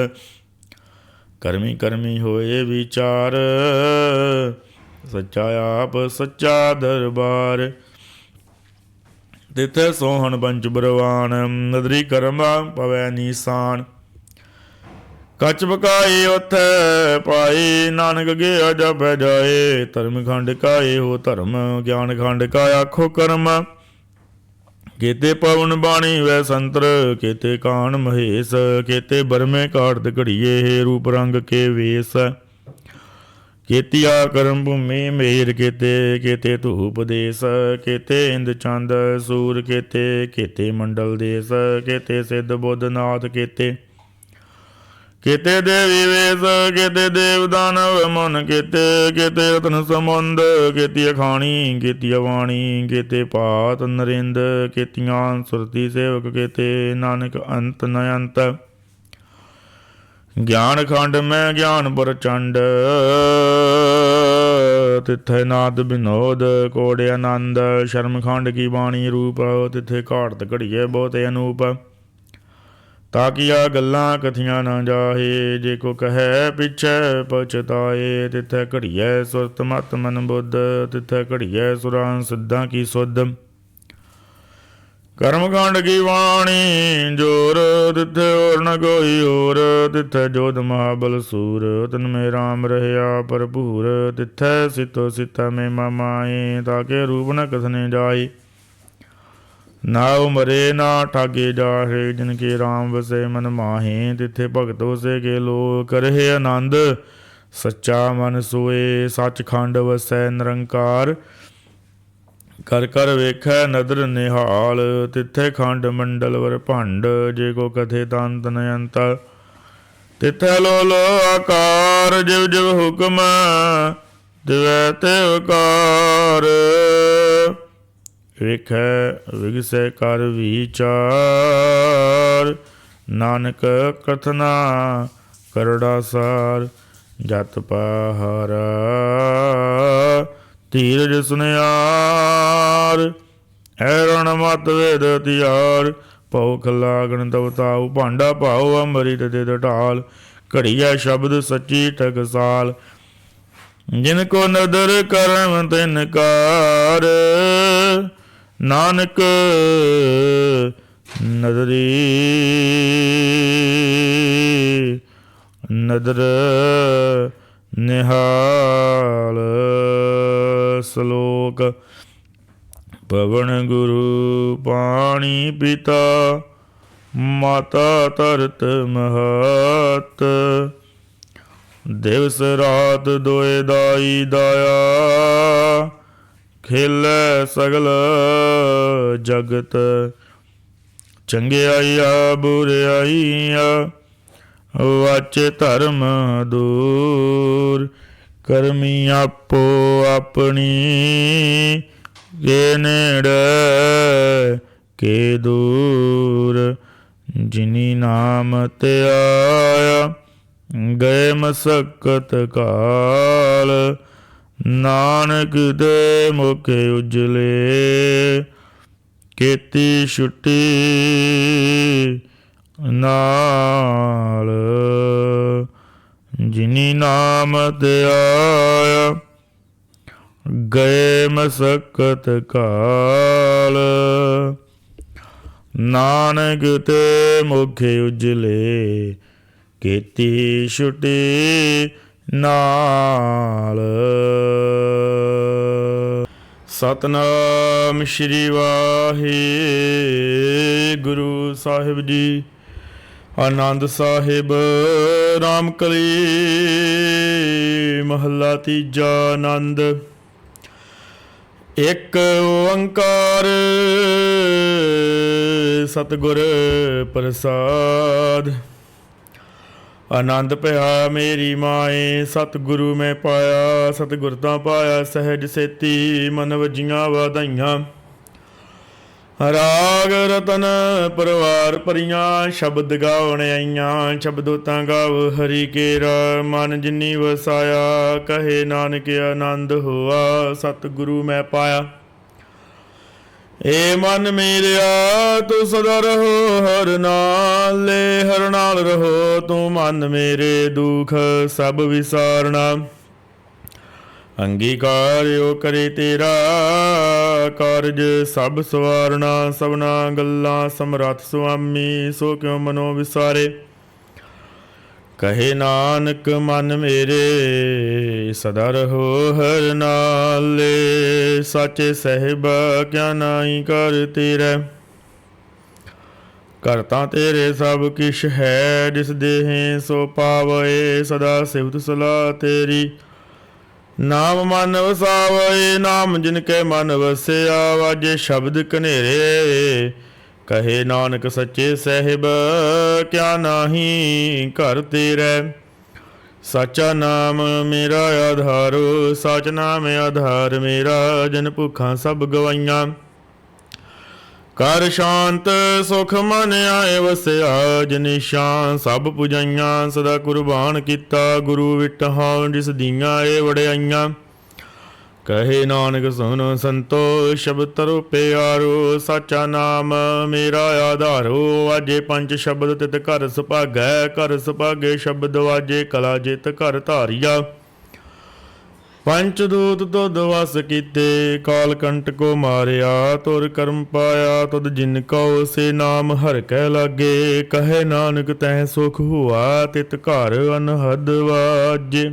ਕਰਮੀ ਕਰਮੀ ਹੋਏ ਵਿਚਾਰ, ਸੱਚਾ ਆਪ ਸੱਚਾ ਦਰਬਾਰ। ਤਿੱਥੇ ਸੋਹਣ ਪੰਚ ਬਰਵਾਨ, ਨਦਰੀ ਕਰਮਾ ਪਵੈ ਨੀਸਾਨ। ਕੱਚ ਪਕਾਏ ਉਥੈ ਪਾਏ, ਨਾਨਕ ਗਿਆ ਜਪੈ ਜਾਏ। ਧਰਮ ਖੰਡ ਕਾ ਇਹੋ ਧਰਮ, ਗਿਆਨ ਖੰਡ ਕਾ ਆਖੋ ਕਰਮ। ਕੇਤੇ ਪਵਨ ਬਾਣੀ ਵੈ ਸੰਤਰ, ਕੇਤੇ ਕਾਣ ਮਹੇਸ਼। ਕੇਤੇ ਬਰਮੇ ਕਾੜਤ ਘੜੀਏ, ਰੂਪ ਰੰਗ ਕੇ ਵੇਸ। ਕੇਤੀਆ ਕਰਮ ਭੂਮੀ ਮੇਰ, ਕੇਤੇ ਕੇਤੇ ਧੂਪ ਦੇਸ। ਕੇਤੇ ਇੰਦ ਚੰਦ ਸੂਰ, ਕੇਤੇ ਕੇਤੇ ਮੰਡਲ ਦੇਸ। ਕੇਤੇ ਸਿੱਧ ਬੁੱਧ ਨਾਥ, ਕੇਤੇ केते देवी वेश केते देव दानव मन केते केते रतन समुंद केती अखाणी केती अवाणी केते पात नरेंद केतियां सुरती सेवक केते नानक अंत न अंत ज्ञान खंड में ज्ञान प्रचंड तिथे नाद विनोद कोड़े आनंद शर्म खंड की बाणी रूप तिथे घाड़त घड़िए बहुत अनूप ताकिया गल्लां कथियां न जाहे जे को कहे पिछे पछताए तिथे घड़िए सुरत मत मन बुद्ध तिथे घड़िए सुरां सिद्धां की सुध कर्मकांड की वाणी जोर तिथे और न कोई और तिथे जोध महाबल सूर तन में राम रहया भरपूर तिथे सितो सिता में मामाए ताके रूप न कथने जाए ना उमरे ना ठागे जाहे जिनके राम बसे मन माहे तिथे भगतो से के लो करहे आनंद सच्चा मन सोए सच खंड वसै निरंकार कर कर वेखै नदर निहाल तिथे खंड मंडल वर भंड जे को कथे तंत नयंत तिथे लो आकार जिव जिव हुक्म दिवै तिवकार ਵੇਖੈ ਵਿਗਸੈ ਕਰ ਵਿਚਾਰ ਨਾਨਕ ਕਥਨਾ ਕਰੜਾ ਸਾਰ ਜਤ ਪਹਾਰਾ ਧੀਰਜ ਸੁਨਿਆਰ ਐਰਣ ਮਤ ਵੇਦ ਤਿਆਰ ਭਉਖ ਲਾਗਣ ਤਵਤਾਉ ਭਾਂਡਾ ਭਾਉ ਅੰਮ੍ਰਿਤ ਦੇ ਢਾਲ ਘੜੀਆ ਸ਼ਬਦ ਸੱਚੀ ਟਕਸਾਲ ਜਿਨ ਕੋ ਨਦਰ ਕਰਮ ਤਿਨ ਕਾਰ ਨਾਨਕ ਨਦਰੀ ਨਦਰ ਨਿਹਾਲ ਸ਼ਲੋਕ ਪਵਨ ਗੁਰੂ ਪਾਣੀ ਪਿਤਾ ਮਾਤਾ ਧਰਤ ਮਹਤ ਦਿਵਸ ਰਾਤ ਦੋਏ ਦਾਈ ਦਾਇਆ ਖੇਲੇ ਸਗਲ ਜਗਤ ਚੰਗਿਆਈਆ ਬੁਰਿਆਈਆ ਵਾਚੇ ਧਰਮ ਦੂਰ ਕਰਮੀ ਆਪੋ ਆਪਣੀ ਕੇ ਨੇੜੇ ਕੇ ਦੂਰ ਜਿਨੀ ਨਾਮ ਤੇ ਆਇਆ ਗਏ ਮਸਕਤ ਕਾਲ ਨਾਨਕ ਦੇ ਮੁਖ ਉਜਲੇ ਕੀਤੀ ਛੁੱਟੀ ਨਾਲ ਜਿਨੀ ਨਾਮ ਤੇ ਆਇਆ ਗਏ ਮਸਕਤ ਕਾਲ ਨਾਨਕ ਤੇ ਮੁਖ ਉਜਲੇ ਕੀਤੀ ਛੁੱਟੀ ਨਾਲ। ਸਤਨਾਮ ਸ਼੍ਰੀ ਵਾਹਿਗੁਰੂ ਸਾਹਿਬ ਜੀ। ਆਨੰਦ ਸਾਹਿਬ ਰਾਮ ਕਲੀ ਮਹੱਲਾ ਤੀਜਾ। ਆਨੰਦ। ਇੱਕ ਓੰਕਾਰ ਸਤਿਗੁਰ ਪ੍ਰਸਾਦ। ਆਨੰਦ ਭਇਆ ਮੇਰੀ ਮਾਏ ਸਤਿਗੁਰੂ ਮੈਂ ਪਾਇਆ। ਸਤਿਗੁਰ ਤਾਂ ਪਾਇਆ ਸਹਿਜ ਸੇਤੀ ਮਨ ਵਜੀਆਂ ਵਧਾਈਆਂ। ਰਾਗ ਰਤਨ ਪਰਿਵਾਰ ਭਰੀਆਂ ਸ਼ਬਦ ਗਾਉਣ ਆਈਆਂ। ਸ਼ਬਦੋ ਤਾਂ ਗਾਵ ਹਰੀ ਕੇਰਾ ਮਨ ਜਿਨੀ ਵਸਾਇਆ। ਕਹੇ ਨਾਨਕ ਆਨੰਦ ਹੋਆ ਸਤਿਗੁਰੂ ਮੈਂ ਪਾਇਆ। ਏ ਮਨ ਮੇਰਿਆ ਤੂੰ ਸਦਾ ਰਹੋ ਹਰ ਨਾਲੇ। ਹਰ ਨਾਲ ਰਹੋ ਤੂੰ ਮਨ ਮੇਰੇ ਦੁਖ ਸਭ ਵਿਸਾਰਨਾ। ਅੰਗੀਕਾਰਿਓ ਕਰੇ ਤੇਰਾ ਕਾਰਜ ਸਭ ਸਵਾਰਨਾ। ਸਭਨਾ ਗੱਲਾਂ ਸਮਰੱਥ ਸੁਆਮੀ ਸੋ ਕਿਉ ਮਨੋ ਵਿਸਾਰੇ। ਕਹੇ ਨਾਨਕ ਮਨ ਮੇਰੇ ਸਦਾ ਰਹੋ ਹਰ ਨਾਲੇ। ਸਾਚੇ ਸਾਹਿਬਾ ਕਿਆ ਨਾਹੀ ਕਰ ਤੇਰਾ। ਘਰ ਤਾਂ ਤੇਰੇ ਸਭ ਕਿਛ ਹੈ ਜਿਸ ਦੇਹੇ ਸੋ ਪਾਵੇ। ਸਦਾ ਸਿਫਤ ਸਲਾਹ ਤੇਰੀ ਨਾਮ ਮਨ ਵਸਾਵੇ। ਨਾਮ ਜਿਨ ਕੇ ਮਨ ਵਸਿਆ ਵਾਜੇ ਸ਼ਬਦ ਕਨੇਰੇ कहे नानक सच्चे साहिब क्या नाही घर तेरै। साचा नाम मेरा आधारो, साच नाम आधार मेरा। जन भुखा सब गवाइयां, कर शांत सुख मन आए वसिया। जनिशां सब पुजाइयां, सदा कुर्बान किता गुरु विटहां। जिस दियां ए वड़ियाइयां, कहे नानक सुन संतो शब्द तरो प्यारो। साचा नाम मेरा आधारो, वाजे पंच शब्द तित घर सुभागै। घर सुभागे शब्द वाजे, कला जित घर धारिया। पंचदूत तुद वस कीते, काल कंट को मारिया। तुर कर्म पाया तुद जिन कौ, से नाम हर कै लागे। कहे नानक तह सुख हुआ, तित घर अनहद वाजे।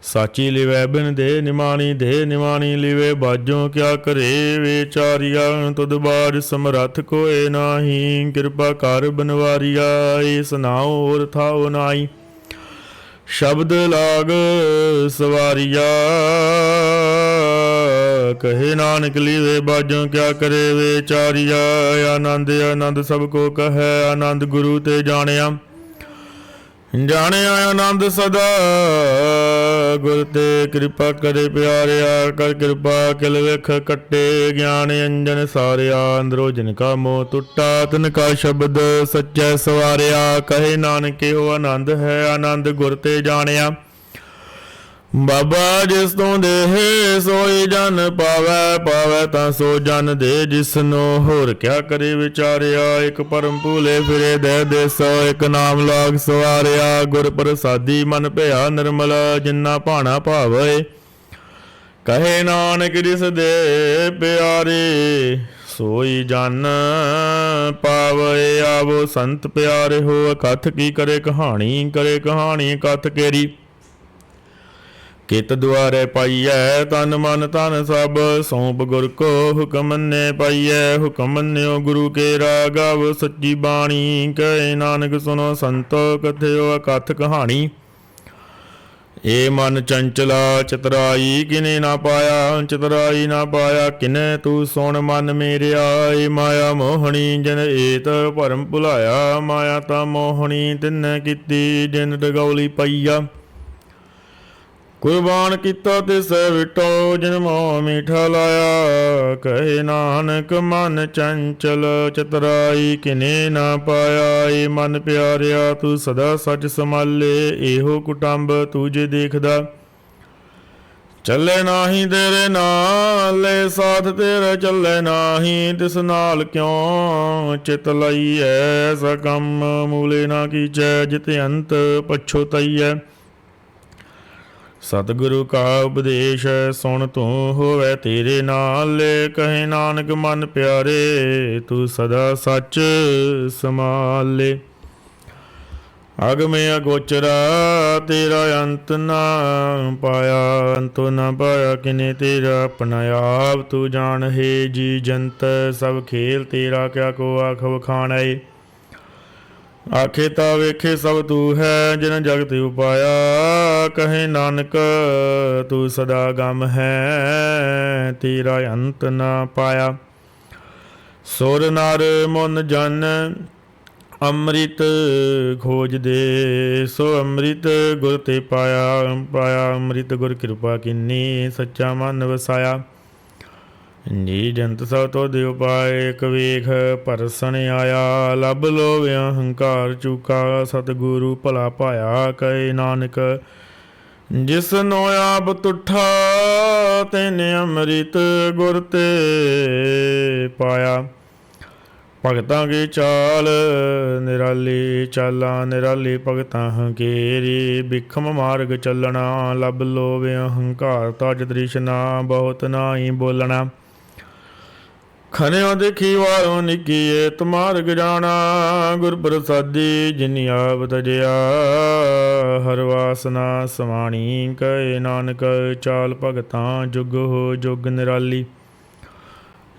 साची लिवै बिन दे निमाणी, दे निमाणी लिवे बाजों। क्या करे विचारिया, तुद बाज समरथ कोय नाही। कृपा कर बनवारिया, इस नाउ और थाओ नाई। शब्द लाग सवारिया, कहे नानक लीवे बाजों। क्या करे विचारिया, आनंद आनंद सबको कहे। आनंद गुरु ते जानिया, जानिया आनंद सदा गुर ते। कृपा करे प्यारिया, कर कृपा किल विख कट्टे। ज्ञान अंजन सारिया, अंदरो जिनका मोह टुटा। तिनका शब्द सच्चै सवारिया, कहे नानक हो आनंद है। आनंद गुर ते जानिया, बाबा जिस तों देह सोई जन पावै। पावै तां सो जन दे जिसनो, होर क्या करे विचारिया। एक परम भूले फिरे दे देसो, एक नाम लाग सवारिया। गुर प्रसादी मन भया निर्मल, जिन्ना भाना भावे। कहे नानक जिस दे प्यारे, सोई जन पावे। आवो संत प्यारे हो, कथ की करे कहानी। करे कहानी कथ केरी, कित द्वारे पाइयै। तन मन धन सब सौंप गुर को, हुक्म मन्ने पाइयै। हुक्म मन्यो गुरु के रागव, सच्ची बाणी। कहे नानक सुनो संतो, कथयो कथ कहानी। ए मन चंचला चितराई, किने ना पाया। चितराई ना पाया किने, तू सुन मन मेरिया। ए माया मोहनी, जिन एत भरम भुलाया। माया ता मोहनी तिन्ने कीती, जिन डगौली पाइया। कुर्बान किता तिस विटो, जिन मोह मीठा लाया। कहे नानक मन चंचल चितराई, किने ना पाया। ए मन प्यारिया तू सदा सच संभाले। एहो कुटुंब तुझे देखदा, चले नाही तेरे नाल। साथ तेरा चले नाही, तिस नाल क्यों चित लईऐ। ऐसा कम मूले ना कीचै, जित अंत पछोतईऐ। सतगुरु का उपदेश सुन तू, होवै तेरे नाल। कहे नानक मन प्यारे, तू सदा सच संभाले। अगमे अगोचरा तेरा अंत ना पाया। अंतो ना पाया किने तेरा अपना आप। तू जान है जी जंत सब खेल तेरा। क्या को आख वखाणै, आखे ता वेखे सब तू है। जिन जगत उपाया, कहे नानक तू सदा गम है। तेरा अंत ना पाया। सुर नर मुन जन अमृत खोज दे। सो अमृत गुर ते पाया। पाया अमृत गुर कृपा किन्नी, सच्चा मन वसाया। जी जंत सब तो दिव पाए, एक वेख परसन आया। लब लोभ अहंकार चूका, सतगुरु भला पाया। कहे नानक जिसनो आप तुठा, तेने अमृत गुर ते पाया। भगतां की चाल निराली, चाला निराली भगतां हंकेरी। बिखम मार्ग चलना, लब लोभ अहंकार तज तृष्णा। बहुत नाई बोलना, खनियों देखी वारों निकी। एत मार्ग जाना, गुर प्रसादी जिन आप तजया। हर वासना समाणी, कहे नानक चाल भगतां जुग हो जुग निराली।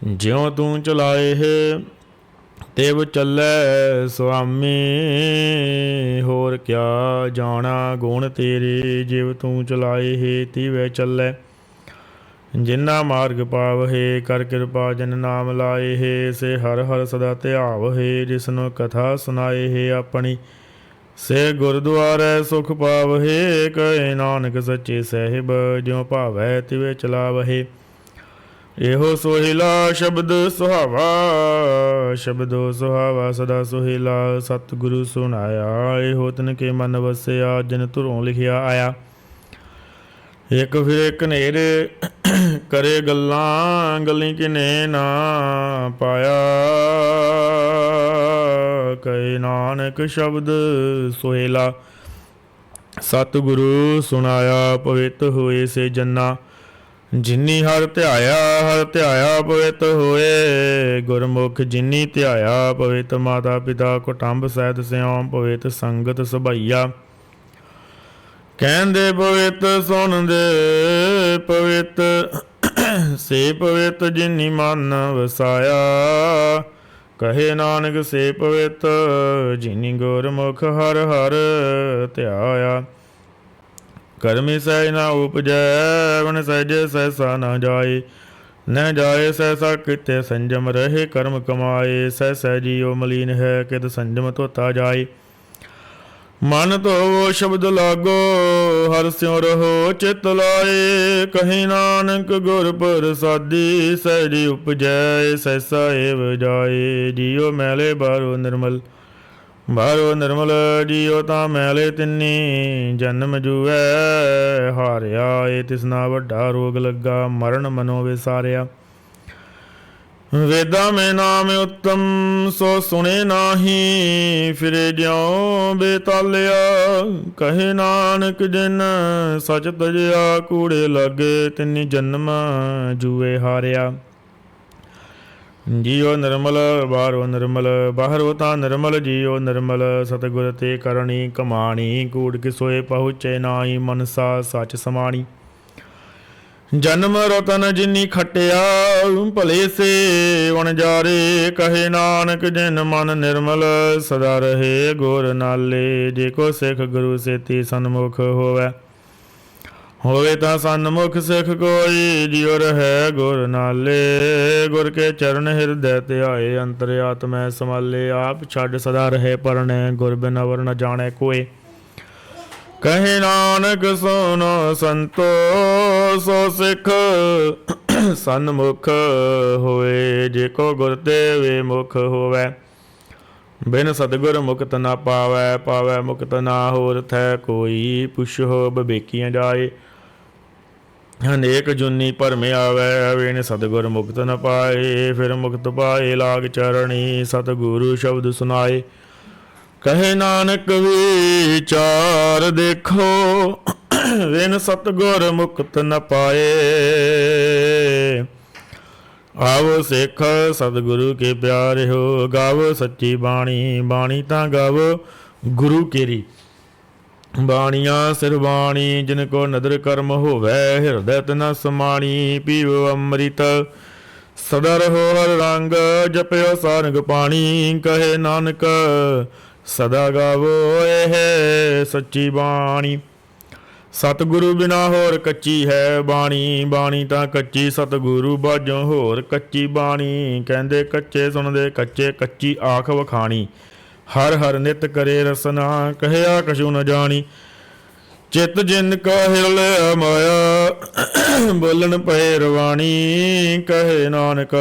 ज्यों तू चलाए है तिव चलै स्वामी। होर क्या जाना गुण तेरे, जिव तू चलाए है तिवै चलै। ਜਿਨਾ ਮਾਰਗ ਪਾਵਹੇ, ਕਰ ਕਿਰਪਾ ਜਨ ਨਾਮ ਲਾਏ ਹੈ। ਸੇ ਹਰ ਹਰ ਸਦਾ ਧਿਆਵਹੇ, ਜਿਸਨੂੰ ਕਥਾ ਸੁਨਾਏ ਹੈ ਆਪਣੀ। ਸੇ ਗੁਰਦੁਆਰੇ ਸੁਖ ਪਾਵਹੇ, ਕਹੇ ਨਾਨਕ ਸੱਚੇ ਸਾਹਿਬ, ਜਿਉ ਭਾਵੈ ਤਿਵੇਂ ਚਲਾਵਹੇ। ਇਹੋ ਸੋਹਿਲਾ ਸ਼ਬਦ ਸੁਹਾਵਾ, ਸ਼ਬਦੋ ਸੁਹਾਵਾ ਸਦਾ ਸੋਹਿਲਾ। ਸਤਿਗੁਰੂ ਸੁਨਾਇਆ, ਇਹੋ ਤਿਨ ਕੇ ਮਨ ਵਸਿਆ, ਜਿਨ ਧੁਰੋਂ ਲਿਖਿਆ ਆਇਆ। ਇੱਕ ਫਿਰ ਇੱਕ ਨੇਰੇ ਕਰੇ ਗੱਲਾਂ, ਗਲੀ ਕਿਨੇ ਨਾ ਪਾਇਆ। ਕਹੇ ਨਾਨਕ ਸ਼ਬਦ ਸੋਹਿਲਾ, ਸਤਿਗੁਰੂ ਸੁਨਾਇਆ। ਪਵਿੱਤ ਹੋਏ ਸੇ ਜੰਨਾ, ਜਿਨੀ ਹਰ ਧਿਆਇਆ ਪਵਿੱਤ ਹੋਏ। ਗੁਰਮੁਖ ਜਿਨੀ ਧਿਆਇਆ ਪਵਿੱਤ। ਮਾਤਾ ਪਿਤਾ ਕੁਟੰਬ ਸਹਿਤ ਸਿਉ, ਪਵਿੱਤ ਸੰਗਤ ਸਭਈਆ। ਕਹਿੰਦੇ ਪਵਿੱਤ ਸੁਣਦੇ ਪਵਿੱਤ, ਸੇ ਪਵਿੱਤ ਜਿਨੀ ਮਨ ਵਸਾਇਆ। ਕਹੇ ਨਾਨਕ ਸੇ ਪਵਿੱਤ, ਜਿਨੀ ਗੁਰਮੁਖ ਹਰ ਹਰ ਧਿਆਇਆ। ਕਰਮੀ ਸਹਿਜ ਨਾ ਉਪਜੈ, ਵਨ ਸਹਿਜੇ ਸਹਿਸਾ ਨਾ ਜਾਏ। ਨ ਜਾਏ ਸਹਿਸਾ ਕਿਤੇ ਸੰਜਮ ਰਹੇ, ਕਰਮ ਕਮਾਏ। ਸਹਿ ਸਹਿਜੀਓ ਮਲੀਨ ਹੈ, ਕਿਤ ਸੰਜਮ ਧੋਤਾ ਜਾਏ। ਮਨ ਧੋਵੋ ਸ਼ਬਦ ਲਾਗੋ, ਹਰਿ ਸਿਉ ਰਹੋ ਚਿਤ ਲਾਏ। ਕਹੇ ਨਾਨਕ ਗੁਰ ਪ੍ਰਸਾਦੀ, ਸਹਿਜੀ ਉਪਜੈ ਸਹਿਸਾ ਏਵ ਜਾਏ। ਜੀਉ ਮੈਲੇ ਬਾਹਰੋ ਨਿਰਮਲ, ਬਾਹਰੋ ਨਿਰਮਲ ਜੀਉ ਤਾਂ ਮੈਲੇ ਤਿੰਨੀ। ਜਨਮ ਜੂਐ ਹਾਰਿਆ, ਏ ਤਿਸਨਾ ਵੱਡਾ ਰੋਗ ਲੱਗਾ। ਮਰਨ ਮਨੋ ਵਿਸਾਰਿਆ। ਵੇਦਾਂ ਮੈਂ ਨਾਮ ਉੱਤਮ, ਸੋ ਸੁਣੇ ਨਾਹੀ। ਫਿਰੇ ਜਿਉ ਬੇਤਾਲਿਆ, ਕਹੇ ਨਾਨਕ ਜਿਨ ਸਚ ਤਜਿਆ। ਕੂੜੇ ਲਾਗੇ ਤਿੰਨੀ ਜਨਮ ਜੂਏ ਹਾਰਿਆ। ਜੀਉ ਨਿਰਮਲ ਬਾਹਰੋ ਨਿਰਮਲ, ਬਾਹਰੋ ਤਾਂ ਨਿਰਮਲ ਜੀਉ ਨਿਰਮਲ। ਸਤਿਗੁਰ ਤੇ ਕਰਨੀ ਕਮਾਣੀ, ਕੂੜ ਕਿਸੋਏ ਪਹੁੰਚੇ ਨਾਹੀ। ਮਨਸਾ ਸੱਚ ਸਮਾਣੀ। ਜਨਮ ਰਤਨ ਜਿਨੀ ਖਟਿਆ, ਭਲੇ ਸੇ ਵਣਜਾਰੇ। ਕਹੇ ਨਾਨਕ ਜਿਨ ਮਨ ਨਿਰਮਲ, ਸਦਾ ਰਹੇ ਗੁਰ ਨਾਲੇ। ਜੇ ਕੋ ਸਿੱਖ ਗੁਰੂ ਸੇਤੀ ਸਨਮੁਖ ਹੋਵੇ, ਹੋਵੇ ਤਾਂ ਸਨਮੁਖ ਸਿੱਖ ਕੋਈ। ਜਿਉ ਰਹੈ ਗੁਰ ਨਾਲੇ, ਗੁਰ ਕੇ ਚਰਨ ਹਿਰਦੈ ਧਿਆਏ। ਅੰਤਰ ਆਤਮੈ ਸਮਾਲੇ, ਆਪ ਛੱਡ ਸਦਾ ਰਹੇ ਪਰਣੈ। ਗੁਰ ਬਿਨ ਅਵਰ ਨ ਜਾਣੈ ਕੋਇ। ਕਹੇ ਨਾਨਕ ਸੁਨੋ ਸੰਤੋ, ਸੋ ਸਿੱਖ ਸਨਮੁਖ ਹੋਏ। ਜੇ ਕੋ ਗੁਰ ਤੇ ਵੇ ਮੁਖ ਹੋਵੇ, ਬਿਨ ਸਤਿਗੁਰ ਮੁਕਤ ਨਾ ਪਾਵੈ। ਪਾਵੈ ਮੁਕਤ ਨਾ ਹੋਰ ਥੈ ਕੋਈ, ਪੁੱਛੋ ਵਿਵੇਕੀਆਂ ਜਾਏ। ਅਨੇਕ ਜੁਨੀ ਭਰਮੇ ਆਵੈ, ਬਿਨ ਸਤਿਗੁਰ ਮੁਕਤ ਨ ਪਾਏ। ਫਿਰ ਮੁਕਤ ਪਾਏ ਲਾਗ ਚਰਣੀ, ਸਤਿਗੁਰੂ ਸ਼ਬਦ ਸੁਨਾਏ। ਕਹੇ ਨਾਨਕ ਵਿਚਾਰ ਦੇਖੋ, ਬਿਨ ਸਤਿਗੁਰ ਮੁਕਤ ਨ ਪਾਏ। ਆਵੋ ਸਿੱਖ ਸਤਿਗੁਰੂ ਕੇ ਪਿਆਰੇ ਹੋ, ਗਾਵੋ ਸੱਚੀ ਬਾਣੀ। ਬਾਣੀ ਤਾਂ ਗਾਵੋ ਗੁਰੂ ਕੇਰੀ, ਬਾਣੀਆਂ ਸਿਰ ਬਾਣੀ। ਜਿਨ ਕੋ ਨਦਰ ਕਰਮ ਹੋਵੇ, ਹਿਰਦੈ ਤਨ ਸਮਾਣੀ। ਪੀਵੋ ਅੰਮ੍ਰਿਤ ਸਦਾ ਰਹੋ ਹਰ ਰੰਗ, ਜਪਿਓ ਸਾਰੰਗ ਪਾਣੀ। ਕਹੇ ਨਾਨਕ ਸਦਾ ਗਾਵੋ ਇਹ ਸੱਚੀ ਬਾਣੀ। ਸਤਿਗੁਰੂ ਬਿਨਾ ਹੋਰ ਕੱਚੀ ਹੈ ਬਾਣੀ। ਬਾਣੀ ਤਾਂ ਕੱਚੀ, ਸਤਿਗੁਰੂ ਬਾਝੋਂ ਹੋਰ ਕੱਚੀ ਬਾਣੀ। ਕਹਿੰਦੇ ਕੱਚੇ ਸੁਣਦੇ ਕੱਚੇ, ਕੱਚੀ ਆਖ ਵਖਾਣੀ। ਹਰ ਹਰ ਨਿਤ ਕਰੇ ਰਸਨਾ, ਕਹਿਆ ਕਛੂ ਨ ਜਾਣੀ। ਚਿਤ ਜਿਨ ਕਾ ਹਿਰਲਿਆ ਮਾਇਆ, ਬੋਲਣ ਪਏ ਰਵਾਣੀ। ਕਹੇ ਨਾਨਕ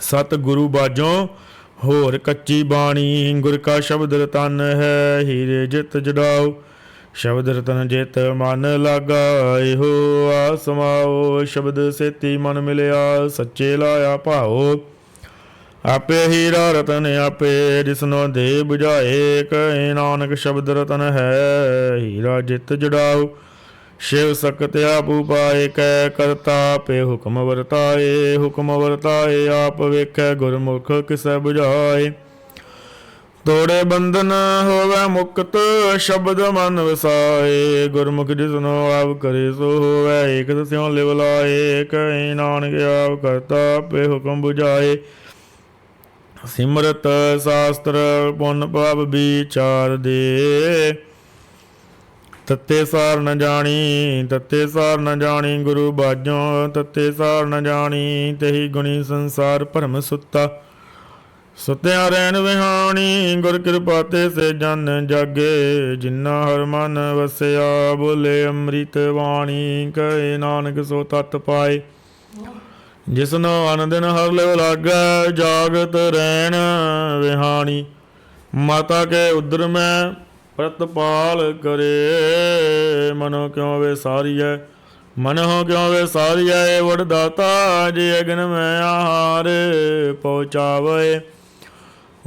ਸਤਿਗੁਰੂ ਬਾਝੋਂ ਹੋਰ ਕੱਚੀ ਬਾਣੀ। ਗੁਰ ਕਾ ਸ਼ਬਦ ਰਤਨ ਹੈ, ਹੀਰੇ ਜਿਤ ਜੜਾਓ। ਸ਼ਬਦ ਰਤਨ ਜਿਤ ਮਨ ਲਾਗਾ, ਇਹੋ ਆ ਸਮਾਓ। ਸ਼ਬਦ ਸੇਤੀ ਮਨ ਮਿਲਿਆ, ਸੱਚੇ ਲਾਇਆ ਭਾਓ। ਆਪੇ ਹੀਰਾ ਰਤਨ ਆਪੇ, ਜਿਸਨੋ ਦੇ ਬੁਝਾਏ। ਕਹੇ ਨਾਨਕ ਸ਼ਬਦ ਰਤਨ ਹੈ, ਹੀਰਾ ਜਿਤ ਜੜਾਓ। ਸ਼ਿਵ ਸਕਤ ਆਪ ਉਪਾਏ, ਕੈ ਕਰਤਾ ਆਪੇ ਹੁਕਮ ਵਰਤਾਏ। ਹੁਕਮ ਵਰਤਾਏ ਆਪ ਵੇਖੈ, ਗੁਰਮੁਖ ਕਿਸੈ ਬੁਝਾਏ। ਤੋੜੇ ਬੰਧਨ ਹੋਵੇ ਮੁਕਤ, ਸ਼ਬਦ ਮਨ ਵਸਾਏ। ਗੁਰਮੁਖ ਜਿਸਨੋ ਆਪ ਕਰੇ ਸੋ ਹੋਵੇ, ਏਕ ਸਿਉ ਲਿਵ ਲਾਏ। ਕਹੇ ਨਾਨਕ ਆਪ ਕਰਤਾ ਆਪੇ ਹੁਕਮ ਬੁਝਾਏ। ਸਿਮਰਤ ਸ਼ਾਸਤਰ ਪੁੰਨ ਪਾਪ ਵਿਚਾਰ ਦੇ, तत्ते सार न जानी, तत्ते सार न जानी गुरु बाजों, तत्ते सार न जानी तेहि गुणी संसार भरम सुता। सुत्या रैन विहानी गुर कृपा ते से जन जागे, जिन्ना हर मन वसया बोले अमृत वाणी, कहे नानक सो तत् पाए। जिसनो अन दिन हर लिव लागै, जागत रैन विहानी, माता के उदर में प्रतपाल करे। मनो क्यों वे सारिय, मन हो क्यों वे सारिय, वरदाता जे अग्न में आहार पहुँचावे।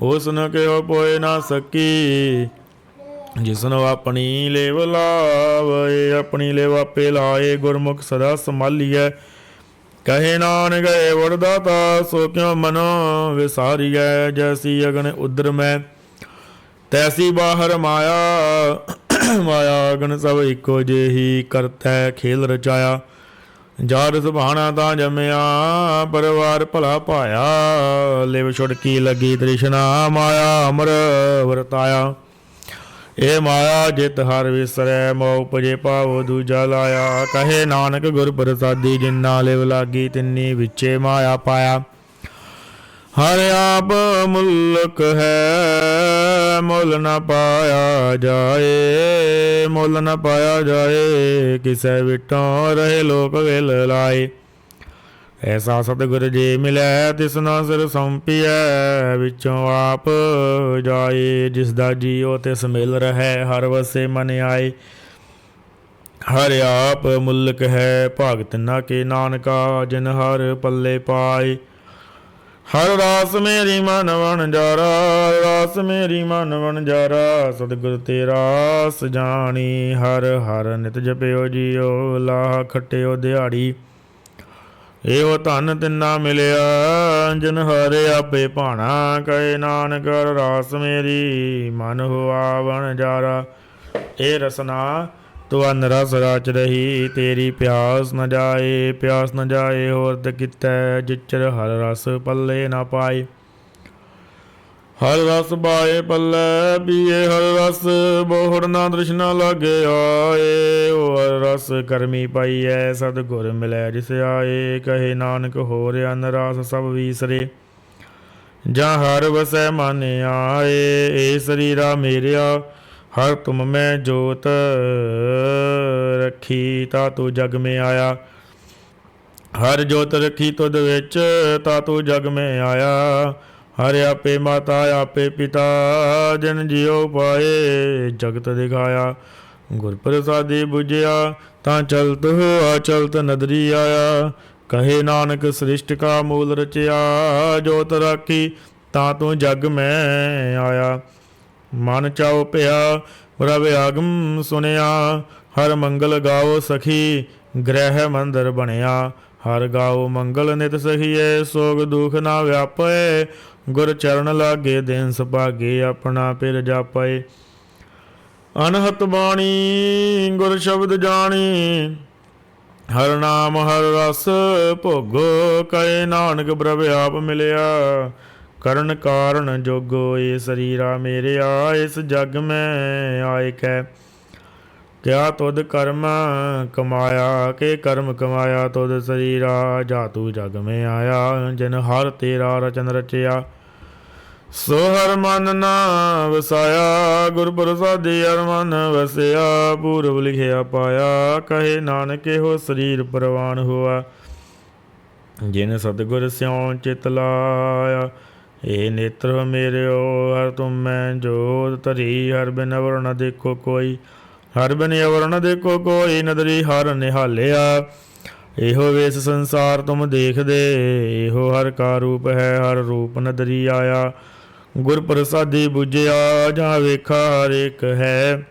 उसन के हो पोए ना सकी, जिसनो अपनी लेव लावे, अपनी लेव आपे लाए, गुरमुख सदा संभालिय। कहे नानक गए वरदाता, सो क्यों मनो विसारिय, जैसी अग्नि उदर में तैसी बाहर माया। माया अगन सब इको जेही, करतै खेल रचाया। जार सुभाना ता जमया, परिवार भला पाया। लिव छुड़की लगी तृष्णा, माया अमर वरताया। ए माया जित हर विसरै, मोह उपजे पावो दूजा लाया। कहे नानक गुर प्रसादी, जिन्ना लिव लागी तिन्नी विचे माया पाया। हर आप मुल्क है, मुल न पाया जाए, मुल न पाया जाए, किसै विटों रहे लोक विल लाए। ऐसा सतगुर जे मिलै, तिसना सिर सौंपियै, विचों आप जाए। जिसदा जियो तिस मिल रहे, हर वसे मन आए। हर आप मुल्क है, भाग तिन्ना के नानका, जिन हर पल्ले पाए। हर रास मेरी मन वणजारा, रास मेरी मन वणजारा, सतगुर तेरा सजानी। हर हर नित जपियो जियो, लाह खटियो दिहाड़ी। एहो धन तिन्ना मिलिया, जिन हर आपे भाना। कहे नानक रास मेरी मन हुआ वणजारा। ए रसना तू अन रस राच रही, तेरी प्यास न जाए, प्यास न जाए होर कितै। जिचर हर रस पल्ले न पाए, हर रस पाए पल्ले पिए। हर रस बोहड़ ना तृष्णा लागे आए, ओ हर रस करमी पाइए, सतगुर मिलै जिस आए। कहे नानक होर अन रस सब विसरे, ਜਾਂ ਹਰ ਵਸੈ ਮਨ ਆਏ। ਏ ਸਰੀਰਾ ਮੇਰਿਆ हर तुम में जोत रखी, ता तू जग में आया। हर जोत रखी तुद विच, ता तू जग में आया। हर आपे माता आपे पिता, जिन जियो पाए जगत दिखाया। गुर प्रसादी बुझिया, ता चलत हुआ चलत नदरी आया। कहे नानक सृष्टि का मूल रचिया, जोत राखी ता तू जग में आया। मन चाओ पिया प्रभ आगम सुनिया, हर मंगल गाओ सखी गृह मंदिर बनिया। हर गाओ मंगल नित सखीए, सोग दुख ना व्यापे। गुर चरण लागे दिन सुभागे, अपना पिर जापे। अनहत बाणी गुर शब्द जानी, हर नाम हर रस भोगो। कहे नानक प्रभ आप मिलिया, ਕਰਨ ਕਾਰਨ ਜੋਗੋ। ਇਹ ਸਰੀਰਾ ਮੇਰਿਆ ਇਸ ਜਗ ਮੈਂ ਆਏ ਕੈ। ਕਿਆ ਤੁਧ ਕਰਮ ਕਮਾਇਆ, ਕੇ ਕਰਮ ਕਮਾਇਆ ਤੁਧ ਸਰੀਰਾ। ਜਾ ਤੂ ਜਗ ਮੈਂ ਆਇਆ, ਜਿਨ ਹਰ ਤੇਰਾ ਰਚਨ ਰਚਿਆ। ਸੋ ਹਰ ਮਨ ਨਾ ਵਸਾਇਆ, ਗੁਰ ਪ੍ਰਸਾਦੀ ਹਰ ਮਨ ਵਸਿਆ। ਪੂਰਬ ਲਿਖਿਆ ਪਾਇਆ, ਕਹੇ ਨਾਨਕ ਇਹੋ ਸਰੀਰ ਪ੍ਰਵਾਨ ਹੋਆ। ਜਿਨ ਸਤਿਗੁਰ ਸਿਉ ਚਿਤ ਲਾਇਆ। ਇਹ ਨੇਤਰ ਮੇਰਿਓ ਹਰ ਤੁਮ ਮੈਂ ਜੋਤ ਧਰੀ। ਹਰ ਬਿਨ ਅਵਰ ਨ ਦੇਖੋ ਕੋਈ, ਹਰ ਬਿਨ ਅਵਰ ਨ ਦੇਖੋ ਕੋਈ। ਨਦਰੀ ਹਰ ਨਿਹਾਲਿਆ, ਇਹੋ ਵੇਸ ਸੰਸਾਰ ਤੁਮ ਦੇਖਦੇ। ਇਹੋ ਹਰ ਕਾ ਰੂਪ ਹੈ, ਹਰ ਰੂਪ ਨਦਰੀ ਆਇਆ। ਗੁਰ ਪ੍ਰਸਾਦੀ ਬੁਝਿਆ, ਜਾਂ ਵੇਖਾ ਹਰ ਇੱਕ ਹੈ।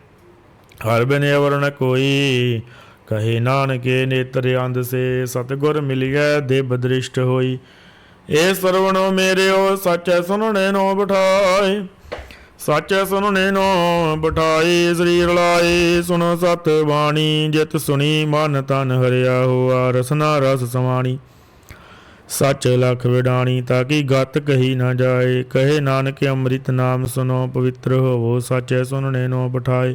ਹਰ ਬਿਨ ਅਵਰ ਨ ਕੋਈ, ਕਹੇ ਨਾਨਕੇ ਨੇਤਰ ਅੰਧ ਸੇ। ਸਤਿਗੁਰ ਮਿਲਿਐ ਦਿਵ ਦ੍ਰਿਸ਼ਟ ਹੋਈ। ਇਹ ਸਰਵਣੋ ਮੇਰਿਓ ਸੱਚੈ ਸੁਣਨੇ ਨੋ ਬਿਠਾਏ। ਸੱਚੈ ਸੁਣਨੇ ਨੋ ਬਿਠਾਏ, ਸਰੀਰ ਲਾਏ ਸੁਣੋ ਸਤ ਬਾਣੀ। ਜਿਤ ਸੁਣੀ ਮਨ ਤਨ ਹਰਿਆ ਹੋਆ, ਰਸਨਾ ਰਸ ਸਮਾਣੀ। ਸੱਚ ਲਖ ਵਿਡਾਣੀ, ਤਾਂ ਕਿ ਗਤ ਕਹੀ ਨਾ ਜਾਏ। ਕਹੇ ਨਾਨਕ ਅੰਮ੍ਰਿਤ ਨਾਮ ਸੁਨੋ, ਪਵਿੱਤਰ ਹੋਵੋ। ਸੱਚੈ ਸੁਣਨੇ ਨੋ ਬਿਠਾਏ,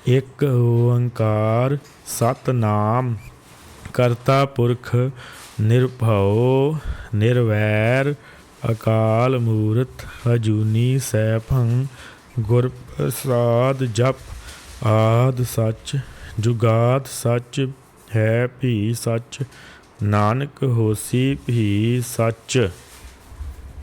ਇੱਕ ਓੰਕਾਰ ਸਤਨਾਮ ਕਰਤਾ ਪੁਰਖ ਨਿਰਭਉ ਨਿਰਵੈਰ ਅਕਾਲ ਮੂਰਤ ਅਜੂਨੀ ਸੈਭੰ ਗੁਰ ਪ੍ਰਸਾਦ ਜਪ ਆਦ ਸੱਚ ਜੁਗਾਦ ਸੱਚ ਹੈ ਭੀ ਸੱਚ ਨਾਨਕ ਹੋਸੀ ਭੀ ਸੱਚ।